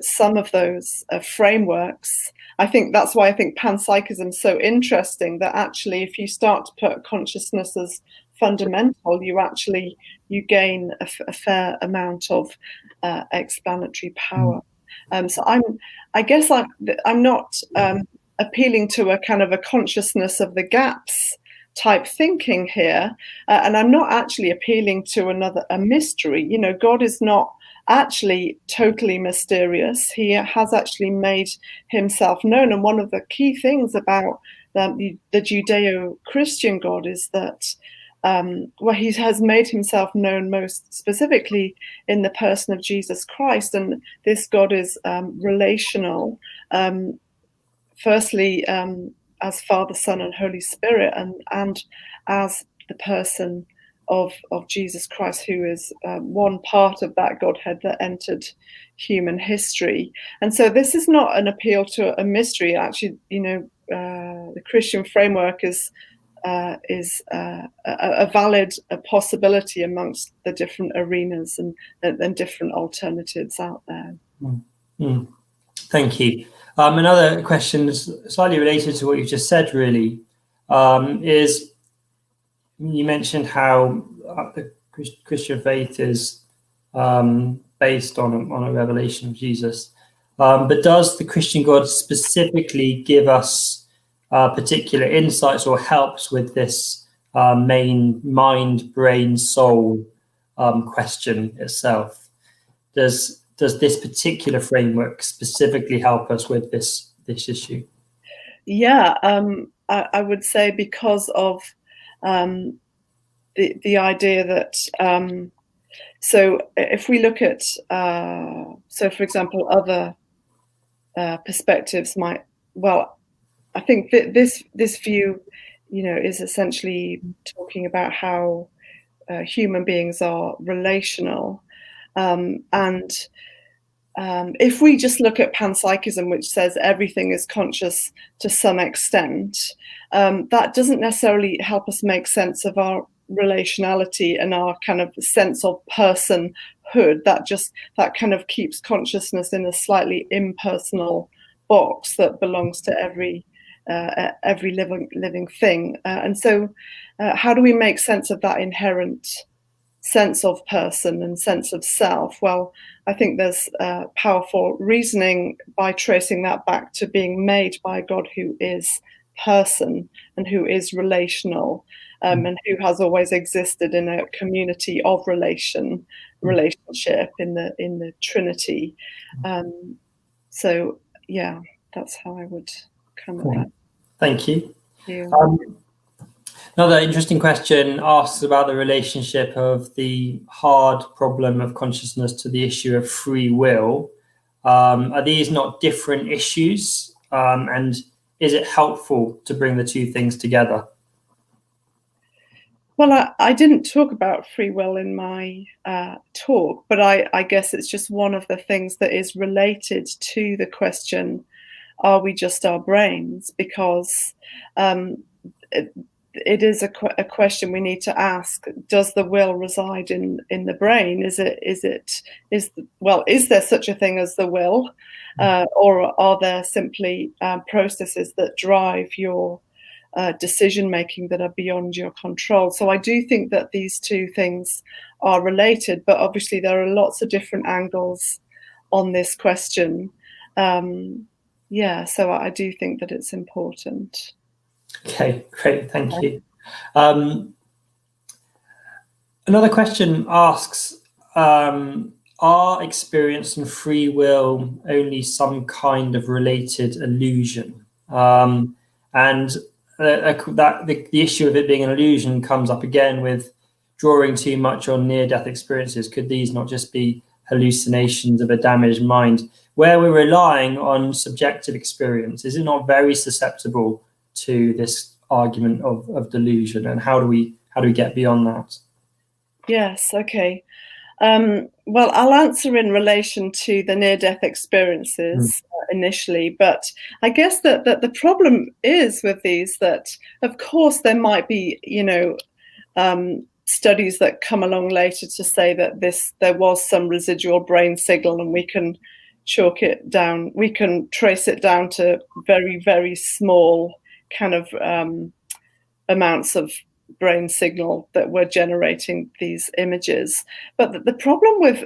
some of those frameworks. I think that's why I think panpsychism is so interesting, that actually if you start to put consciousness as fundamental, you gain a fair amount of explanatory power. So I guess I'm not appealing to a kind of a consciousness of the gaps type thinking here, and I'm not actually appealing to a mystery. God is not actually totally mysterious. He has actually made himself known, and one of the key things about the Judeo-Christian God is that he has made himself known most specifically in the person of Jesus Christ, and this God is relational, firstly as Father, Son, and Holy Spirit, and as the person of Jesus Christ, who is one part of that Godhead that entered human history. And so this is not an appeal to a mystery. Actually, the Christian framework is a valid possibility amongst the different arenas and different alternatives out there. Thank you. Another question slightly related to what you just said, really, is you mentioned how the Christian faith is based on a revelation of Jesus. But does the Christian God specifically give us particular insights or helps with this main mind, brain, soul question itself? Does this particular framework specifically help us with this issue? Yeah, I would say because of the idea that so if we look at so for example other perspectives I think this view is essentially talking about how human beings are relational, and if we just look at panpsychism, which says everything is conscious to some extent, that doesn't necessarily help us make sense of our relationality and our kind of sense of personhood. That kind of keeps consciousness in a slightly impersonal box that belongs to every living thing. And so how do we make sense of that inherent sense of person and sense of self? Well, I think there's powerful reasoning by tracing that back to being made by God, who is person and who is relational, and who has always existed in a community of relationship in the Trinity. So yeah, that's how I would come at that. Thank you. Yeah. Another interesting question asks about the relationship of the hard problem of consciousness to the issue of free will. Are these not different issues? And is it helpful to bring the two things together? Well, I didn't talk about free will in my talk, but I guess it's just one of the things that is related to the question, are we just our brains? Because it is a question we need to ask. Does the will reside in the brain? Is there such a thing as the will, or are there simply processes that drive your decision making that are beyond your control. So I do think that these two things are related, but obviously there are lots of different angles on this question. So I do think that it's important. Okay, great, thank you. Another question asks, are experience and free will only some kind of related illusion? And the issue of it being an illusion comes up again with drawing too much on near-death experiences. Could these not just be hallucinations of a damaged mind? Where we're relying on subjective experience, is it not very susceptible to this argument of delusion? And how do we get beyond that? Yes, okay. Well, I'll answer in relation to the near-death experiences initially, but I guess that the problem is with these that, of course, there might be, studies that come along later to say that there was some residual brain signal, and we can chalk it down. We can trace it down to very, very small kind of amounts of brain signal that were generating these images. But the problem with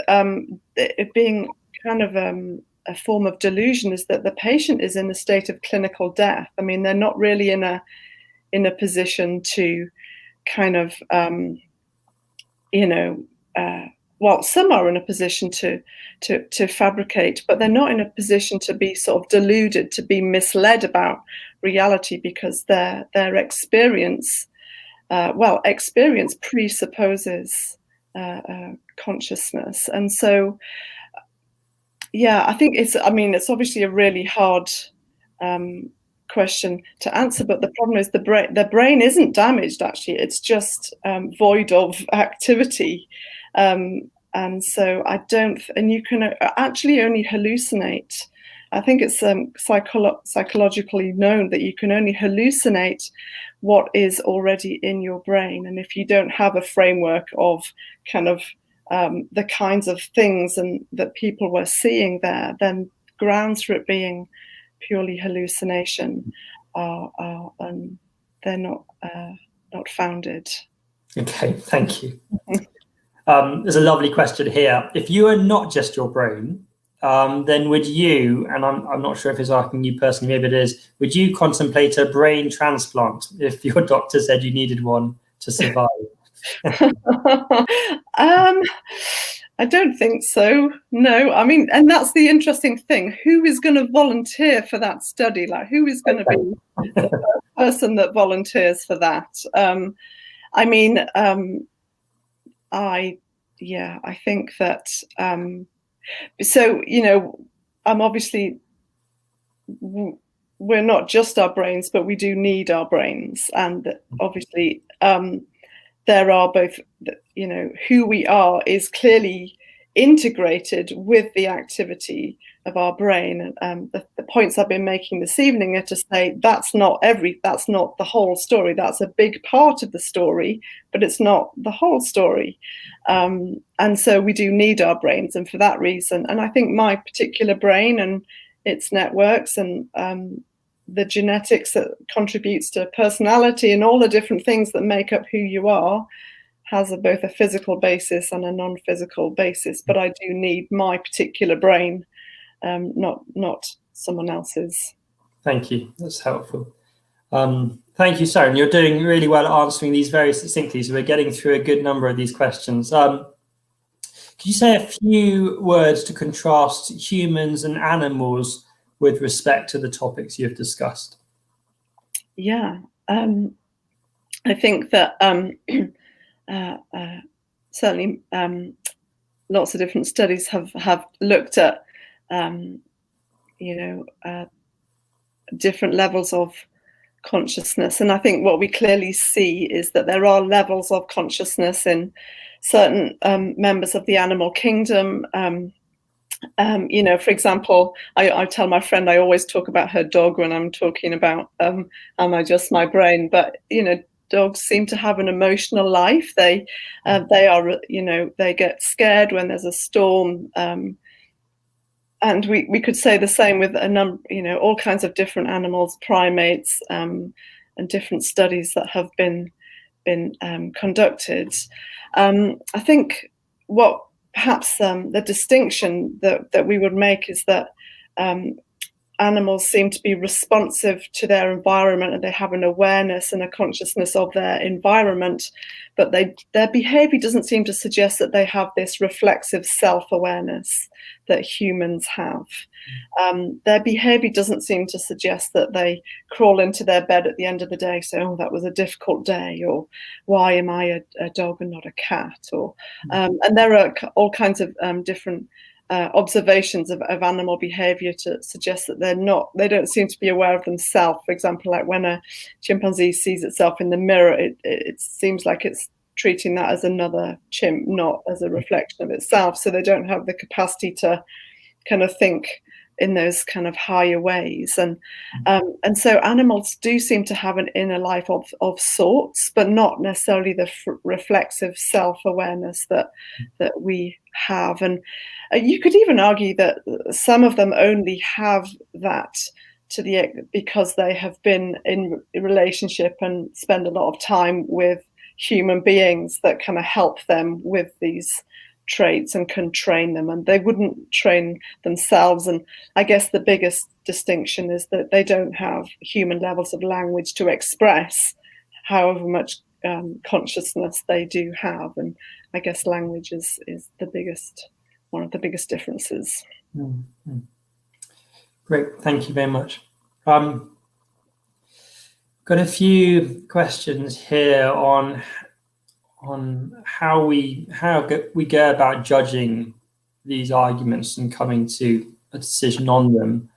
it being kind of a form of delusion is that the patient is in a state of clinical death. I mean, they're not really in a position to kind of well, some are in a position to fabricate, but they're not in a position to be sort of deluded, to be misled about reality, because their experience experience presupposes consciousness. And so, I think it's obviously a really hard question to answer, but the problem is the brain isn't damaged, actually. It's just void of activity. And so and you can actually only hallucinate. I think it's psychologically known that you can only hallucinate what is already in your brain. And if you don't have a framework of kind of the kinds of things and that people were seeing there, then grounds for it being purely hallucination are they're not founded. Okay, thank you. There's a lovely question here. If you are not just your brain, then would you, and I'm not sure if it's asking you personally, maybe it is, would you contemplate a brain transplant if your doctor said you needed one to survive? I don't think so. No, I mean, and that's the interesting thing. Who is going to volunteer for that study? Like, who is going to be the person that volunteers for that? I think that. So, obviously, we're not just our brains, but we do need our brains, and obviously, there are both. Who we are is clearly integrated with the activity of our brain. The points I've been making this evening are to say that's not the whole story. That's a big part of the story, but it's not the whole story. And so we do need our brains, and for that reason, and I think my particular brain and its networks and the genetics that contributes to personality and all the different things that make up who you are has both a physical basis and a non-physical basis. But I do need my particular brain, not someone else's. Thank you. That's helpful. Thank you, Sharon. You're doing really well at answering these very succinctly. So we're getting through a good number of these questions. Could you say a few words to contrast humans and animals with respect to the topics you've discussed? Yeah, I think that certainly lots of different studies have looked at different levels of consciousness, and I think what we clearly see is that there are levels of consciousness in certain members of the animal kingdom. For example, I tell my friend I always talk about her dog when I'm talking about am I just my brain? But dogs seem to have an emotional life. They are they get scared when there's a storm, and we could say the same with a number all kinds of different animals, primates, different studies that have been conducted. I think what perhaps the distinction that we would make is that animals seem to be responsive to their environment, and they have an awareness and a consciousness of their environment, but their behavior doesn't seem to suggest that they have this reflexive self-awareness that humans have. Their behavior doesn't seem to suggest that they crawl into their bed at the end of the day, say, oh, that was a difficult day, or why am I a dog and not a cat? Or and there are all kinds of different observations of animal behavior to suggest that they don't seem to be aware of themselves. For example, like when a chimpanzee sees itself in the mirror, it seems like it's treating that as another chimp, not as a reflection of itself. So they don't have the capacity to kind of think in those kind of higher ways. And so animals do seem to have an inner life of sorts, but not necessarily the reflexive self-awareness that we have. And you could even argue that some of them only have that because they have been in a relationship and spend a lot of time with human beings that kind of help them with these traits and can train them, and they wouldn't train themselves. And I guess the biggest distinction is that they don't have human levels of language to express however much consciousness they do have. And I guess language is one of the biggest differences. Mm-hmm. Great, thank you very much. Got a few questions here on how we go about judging these arguments and coming to a decision on them.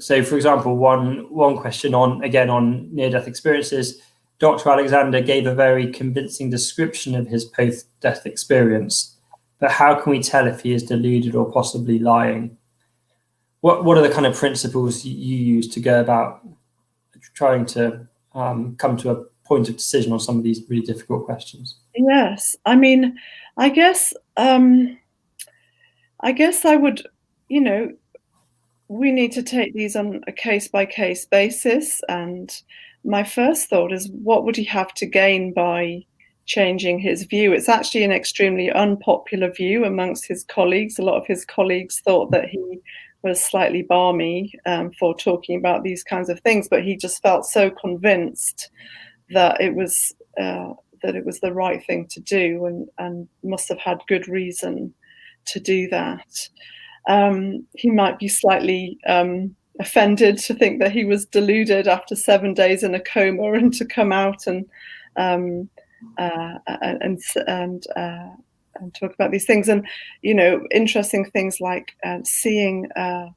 So, for example, one question on near-death experiences. Dr. Alexander gave a very convincing description of his post-death experience, but how can we tell if he is deluded or possibly lying? What are the kind of principles you use to go about trying to come to a point of decision on some of these really difficult questions? Yes, I mean, I guess I would, we need to take these on a case-by-case basis. And my first thought is, what would he have to gain by changing his view? It's actually an extremely unpopular view amongst his colleagues. A lot of his colleagues thought that he was slightly balmy for talking about these kinds of things, but he just felt so convinced that it was the right thing to do, and must have had good reason to do that. He might be slightly offended to think that he was deluded after 7 days in a coma, and to come out and talk about these things. And interesting things like seeing a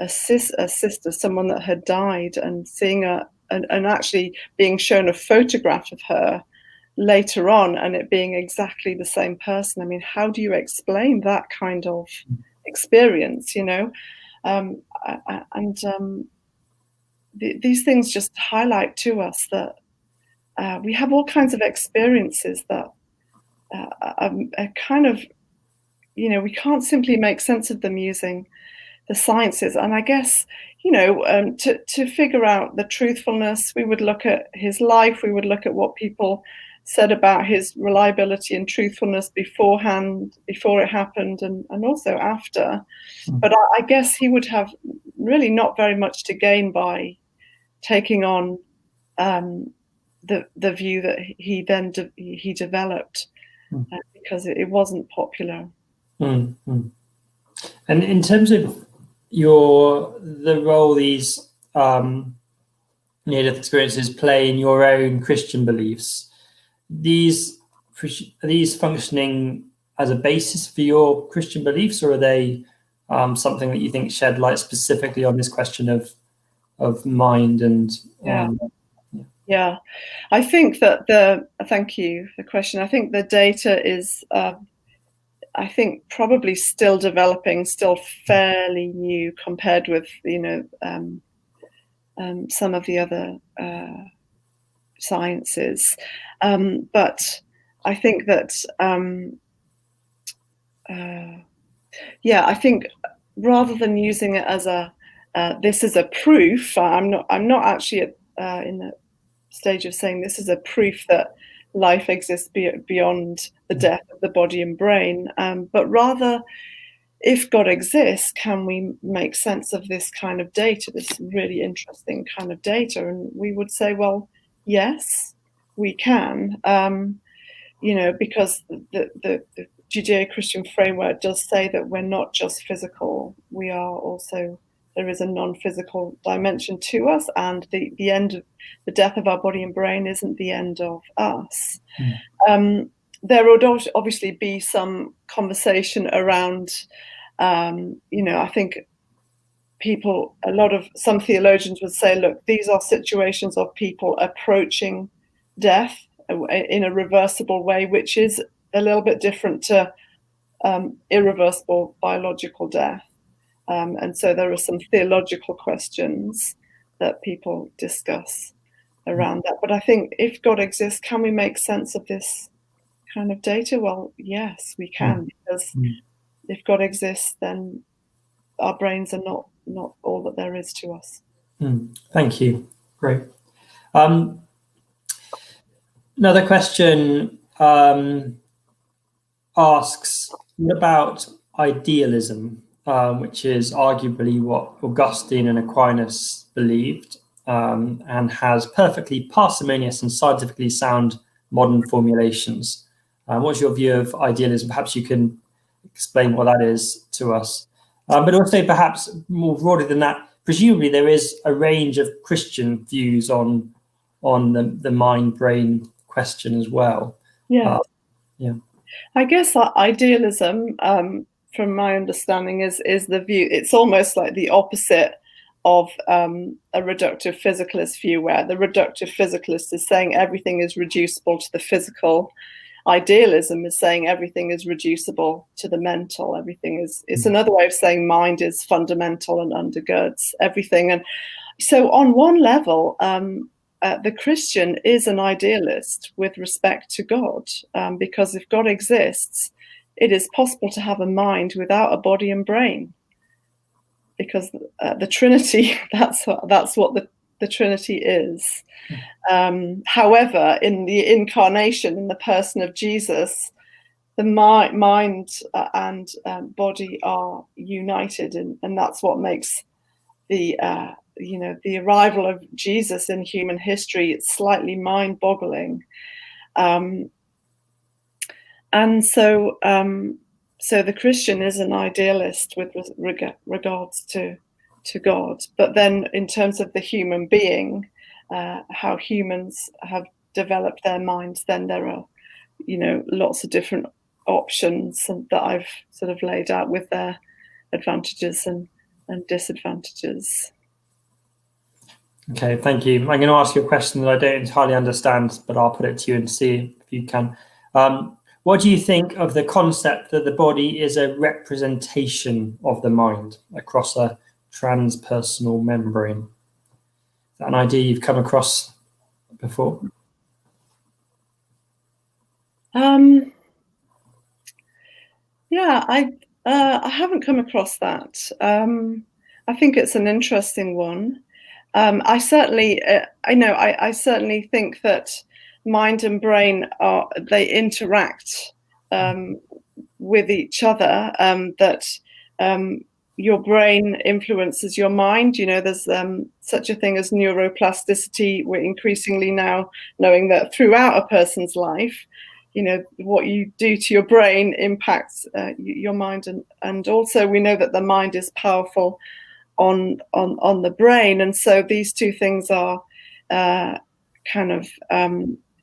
sister, someone that had died, and seeing and actually being shown a photograph of her later on, and it being exactly the same person. I mean, how do you explain that kind of experience? These things just highlight to us that we have all kinds of experiences that are kind of, we can't simply make sense of them using the sciences. And I guess, to figure out the truthfulness, we would look at his life, we would look at what people said about his reliability and truthfulness beforehand, before it happened, and also after. But I guess he would have really not very much to gain by taking on the view that he developed, because it wasn't popular. Mm-hmm. And in terms of the role these near-death experiences play in your own Christian beliefs, are these functioning as a basis for your Christian beliefs, or are they something that you think shed light specifically on this question of mind and Yeah, I think that thank you for the question. I think the data is I think probably still developing, still fairly new compared with some of the other sciences, but I think that I think rather than using it as this is a proof, I'm not actually in stage of saying this is a proof that life exists beyond the death of the body and brain, but rather, if God exists, can we make sense of this kind of data, this really interesting kind of data? And we would say, well, yes, we can, because the Judeo-Christian framework does say that we're not just physical, we are also, there is a non-physical dimension to us, and the end of the death of our body and brain isn't the end of us. There would obviously be some conversation around, I think some theologians would say, look, these are situations of people approaching death in a reversible way, which is a little bit different to irreversible biological death. And so there are some theological questions that people discuss around that. But I think if God exists, can we make sense of this kind of data? Well, yes, we can, because if God exists, then our brains are not all that there is to us. Thank you. Great. Another question asks, what about idealism, which is arguably what Augustine and Aquinas believed, and has perfectly parsimonious and scientifically sound modern formulations. What's your view of idealism? Perhaps you can explain what that is to us. But also, perhaps more broadly than that, presumably there is a range of Christian views on the mind-brain question as well. Yeah. I guess idealism, from my understanding, is the view. It's almost like the opposite of a reductive physicalist view, where the reductive physicalist is saying everything is reducible to the physical. Idealism is saying everything is reducible to the mental. It's another way of saying mind is fundamental and undergirds everything. And so on one level, the Christian is an idealist with respect to God, because if God exists, it is possible to have a mind without a body and brain, because the Trinity, that's what the Trinity is. However, in the incarnation, in the person of Jesus, the mind and body are united, and that's what makes the arrival of Jesus in human history slightly mind-boggling. And so the Christian is an idealist with regards to God. But then in terms of the human being, how humans have developed their minds, then there are, lots of different options that I've sort of laid out with their advantages and disadvantages. Okay, thank you. I'm going to ask you a question that I don't entirely understand, but I'll put it to you and see if you can. What do you think of the concept that the body is a representation of the mind across a transpersonal membrane? Is that an idea you've come across before? Yeah, I haven't come across that. I think it's an interesting one. I certainly think that mind and brain they interact with each other. That your brain influences your mind. There's such a thing as neuroplasticity. We're increasingly now knowing that throughout a person's life, what you do to your brain impacts your mind, and also we know that the mind is powerful on the brain, and so these two things are kind of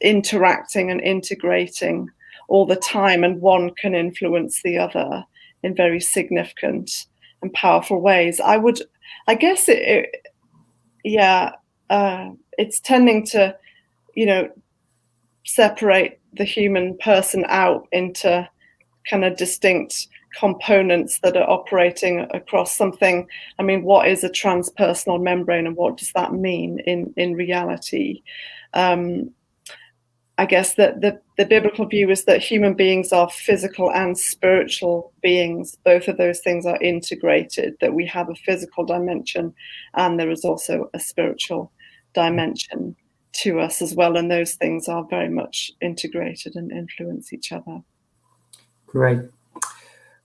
interacting and integrating all the time, and one can influence the other in very significant and powerful ways. I guess it's tending to separate the human person out into kind of distinct components that are operating across something. I mean, what is a transpersonal membrane, and what does that mean in reality? I guess that the biblical view is that human beings are physical and spiritual beings. Both of those things are integrated, that we have a physical dimension and there is also a spiritual dimension to us as well, and those things are very much integrated and influence each other. Great.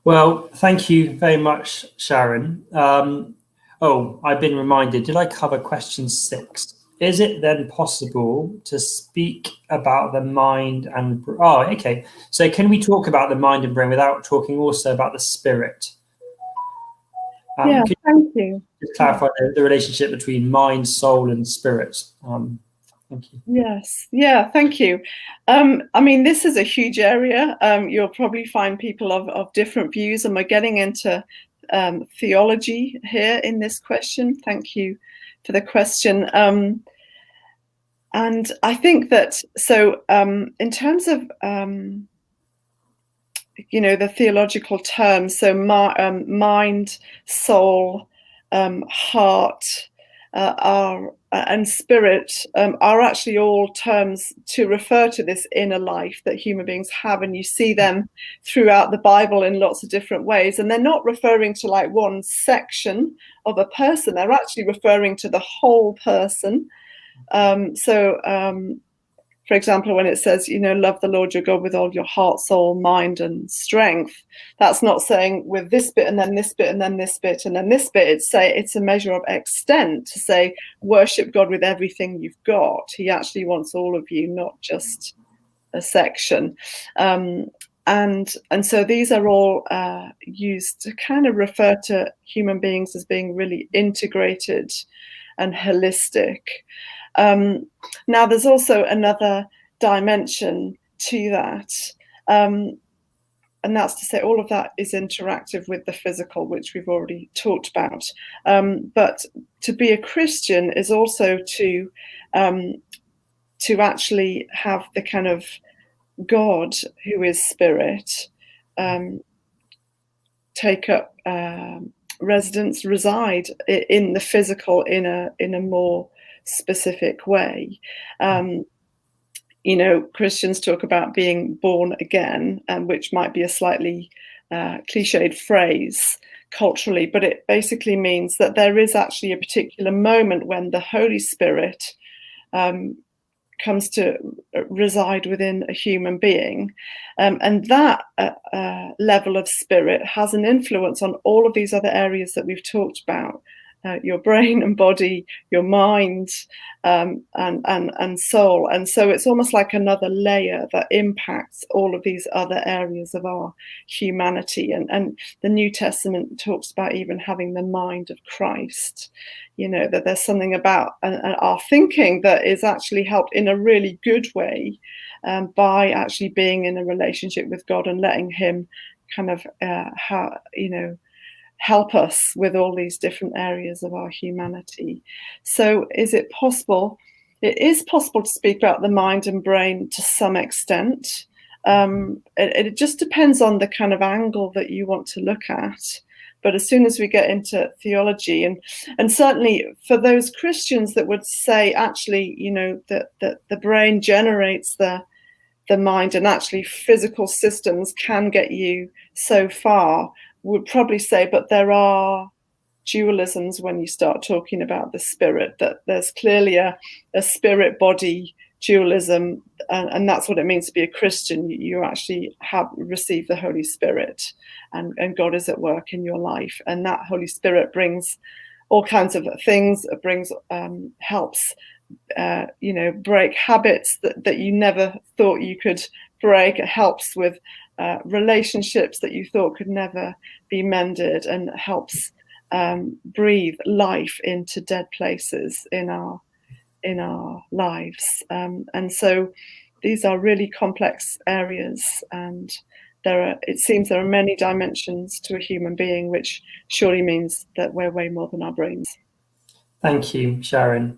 Well, thank you very much, Sharon. I've been reminded, did I cover question 6? Is it then possible to speak about the mind and... Oh, okay. So can we talk about the mind and brain without talking also about the spirit? Thank you. Just clarify the relationship between mind, soul, and spirit. Thank you. Yes. Yeah, thank you. I mean, this is a huge area. You'll probably find people of different views, and we're getting into theology here in this question. Thank you for the question. And I think that, so in terms of, the theological terms, so mind, soul, heart, and spirit are actually all terms to refer to this inner life that human beings have, and you see them throughout the Bible in lots of different ways. And they're not referring to like one section of a person, they're actually referring to the whole person. For example, when it says, love the Lord your God with all your heart, soul, mind, and strength, that's not saying with this bit and then this bit and then this bit and then this bit. It's a measure of extent to say worship God with everything you've got. He actually wants all of you, not just a section. And so these are all used to kind of refer to human beings as being really integrated and holistic. Now, there's also another dimension to that, and that's to say all of that is interactive with the physical, which we've already talked about. But to be a Christian is also to actually have the kind of God who is spirit take up residence, reside in the physical in a more specific way. Christians talk about being born again, which might be a slightly cliched phrase culturally, but it basically means that there is actually a particular moment when the Holy Spirit comes to reside within a human being, and that level of spirit has an influence on all of these other areas that we've talked about. Your brain and body, your mind, and soul. And so it's almost like another layer that impacts all of these other areas of our humanity. And the New Testament talks about even having the mind of Christ, that there's something about our thinking that is actually helped in a really good way by actually being in a relationship with God and letting him kind of, help us with all these different areas of our humanity. So is it possible? It is possible to speak about the mind and brain to some extent. It just depends on the kind of angle that you want to look at. But as soon as we get into theology, and certainly for those Christians that would say, actually, that the brain generates the mind, and actually physical systems can get you so far, would probably say, but there are dualisms when you start talking about the spirit, that there's clearly a spirit body dualism, and that's what it means to be a Christian. You actually have received the Holy Spirit, and God is at work in your life, and that Holy Spirit brings all kinds of things. It brings helps break habits that you never thought you could break. It helps with relationships that you thought could never be mended, and helps breathe life into dead places in our lives. And so these are really complex areas, and it seems there are many dimensions to a human being, which surely means that we're way more than our brains. Thank you, Sharon.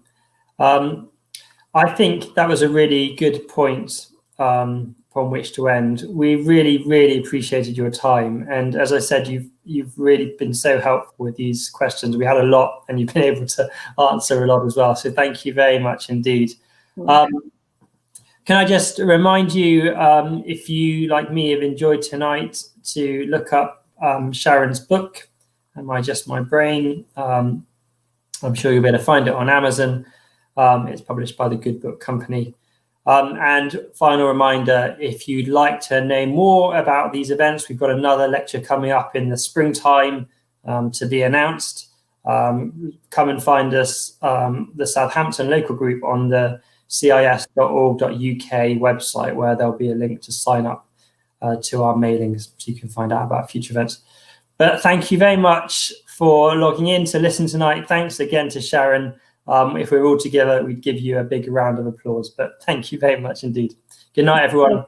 I think that was a really good point from which to end. We really, really appreciated your time, and as I said, you've really been so helpful with these questions. We had a lot, and you've been able to answer a lot as well. So thank you very much indeed. Can I just remind you, if you, like me, have enjoyed tonight, to look up Sharon's book, Am I Just My Brain? I'm sure you'll be able to find it on Amazon. It's published by the Good Book Company. And final reminder, if you'd like to know more about these events, we've got another lecture coming up in the springtime to be announced. Come and find us, the Southampton local group, on the cis.org.uk website, where there'll be a link to sign up to our mailings so you can find out about future events. But thank you very much for logging in to listen tonight. Thanks again to Sharon. If we're all together, we'd give you a big round of applause, but thank you very much indeed. Good night, everyone.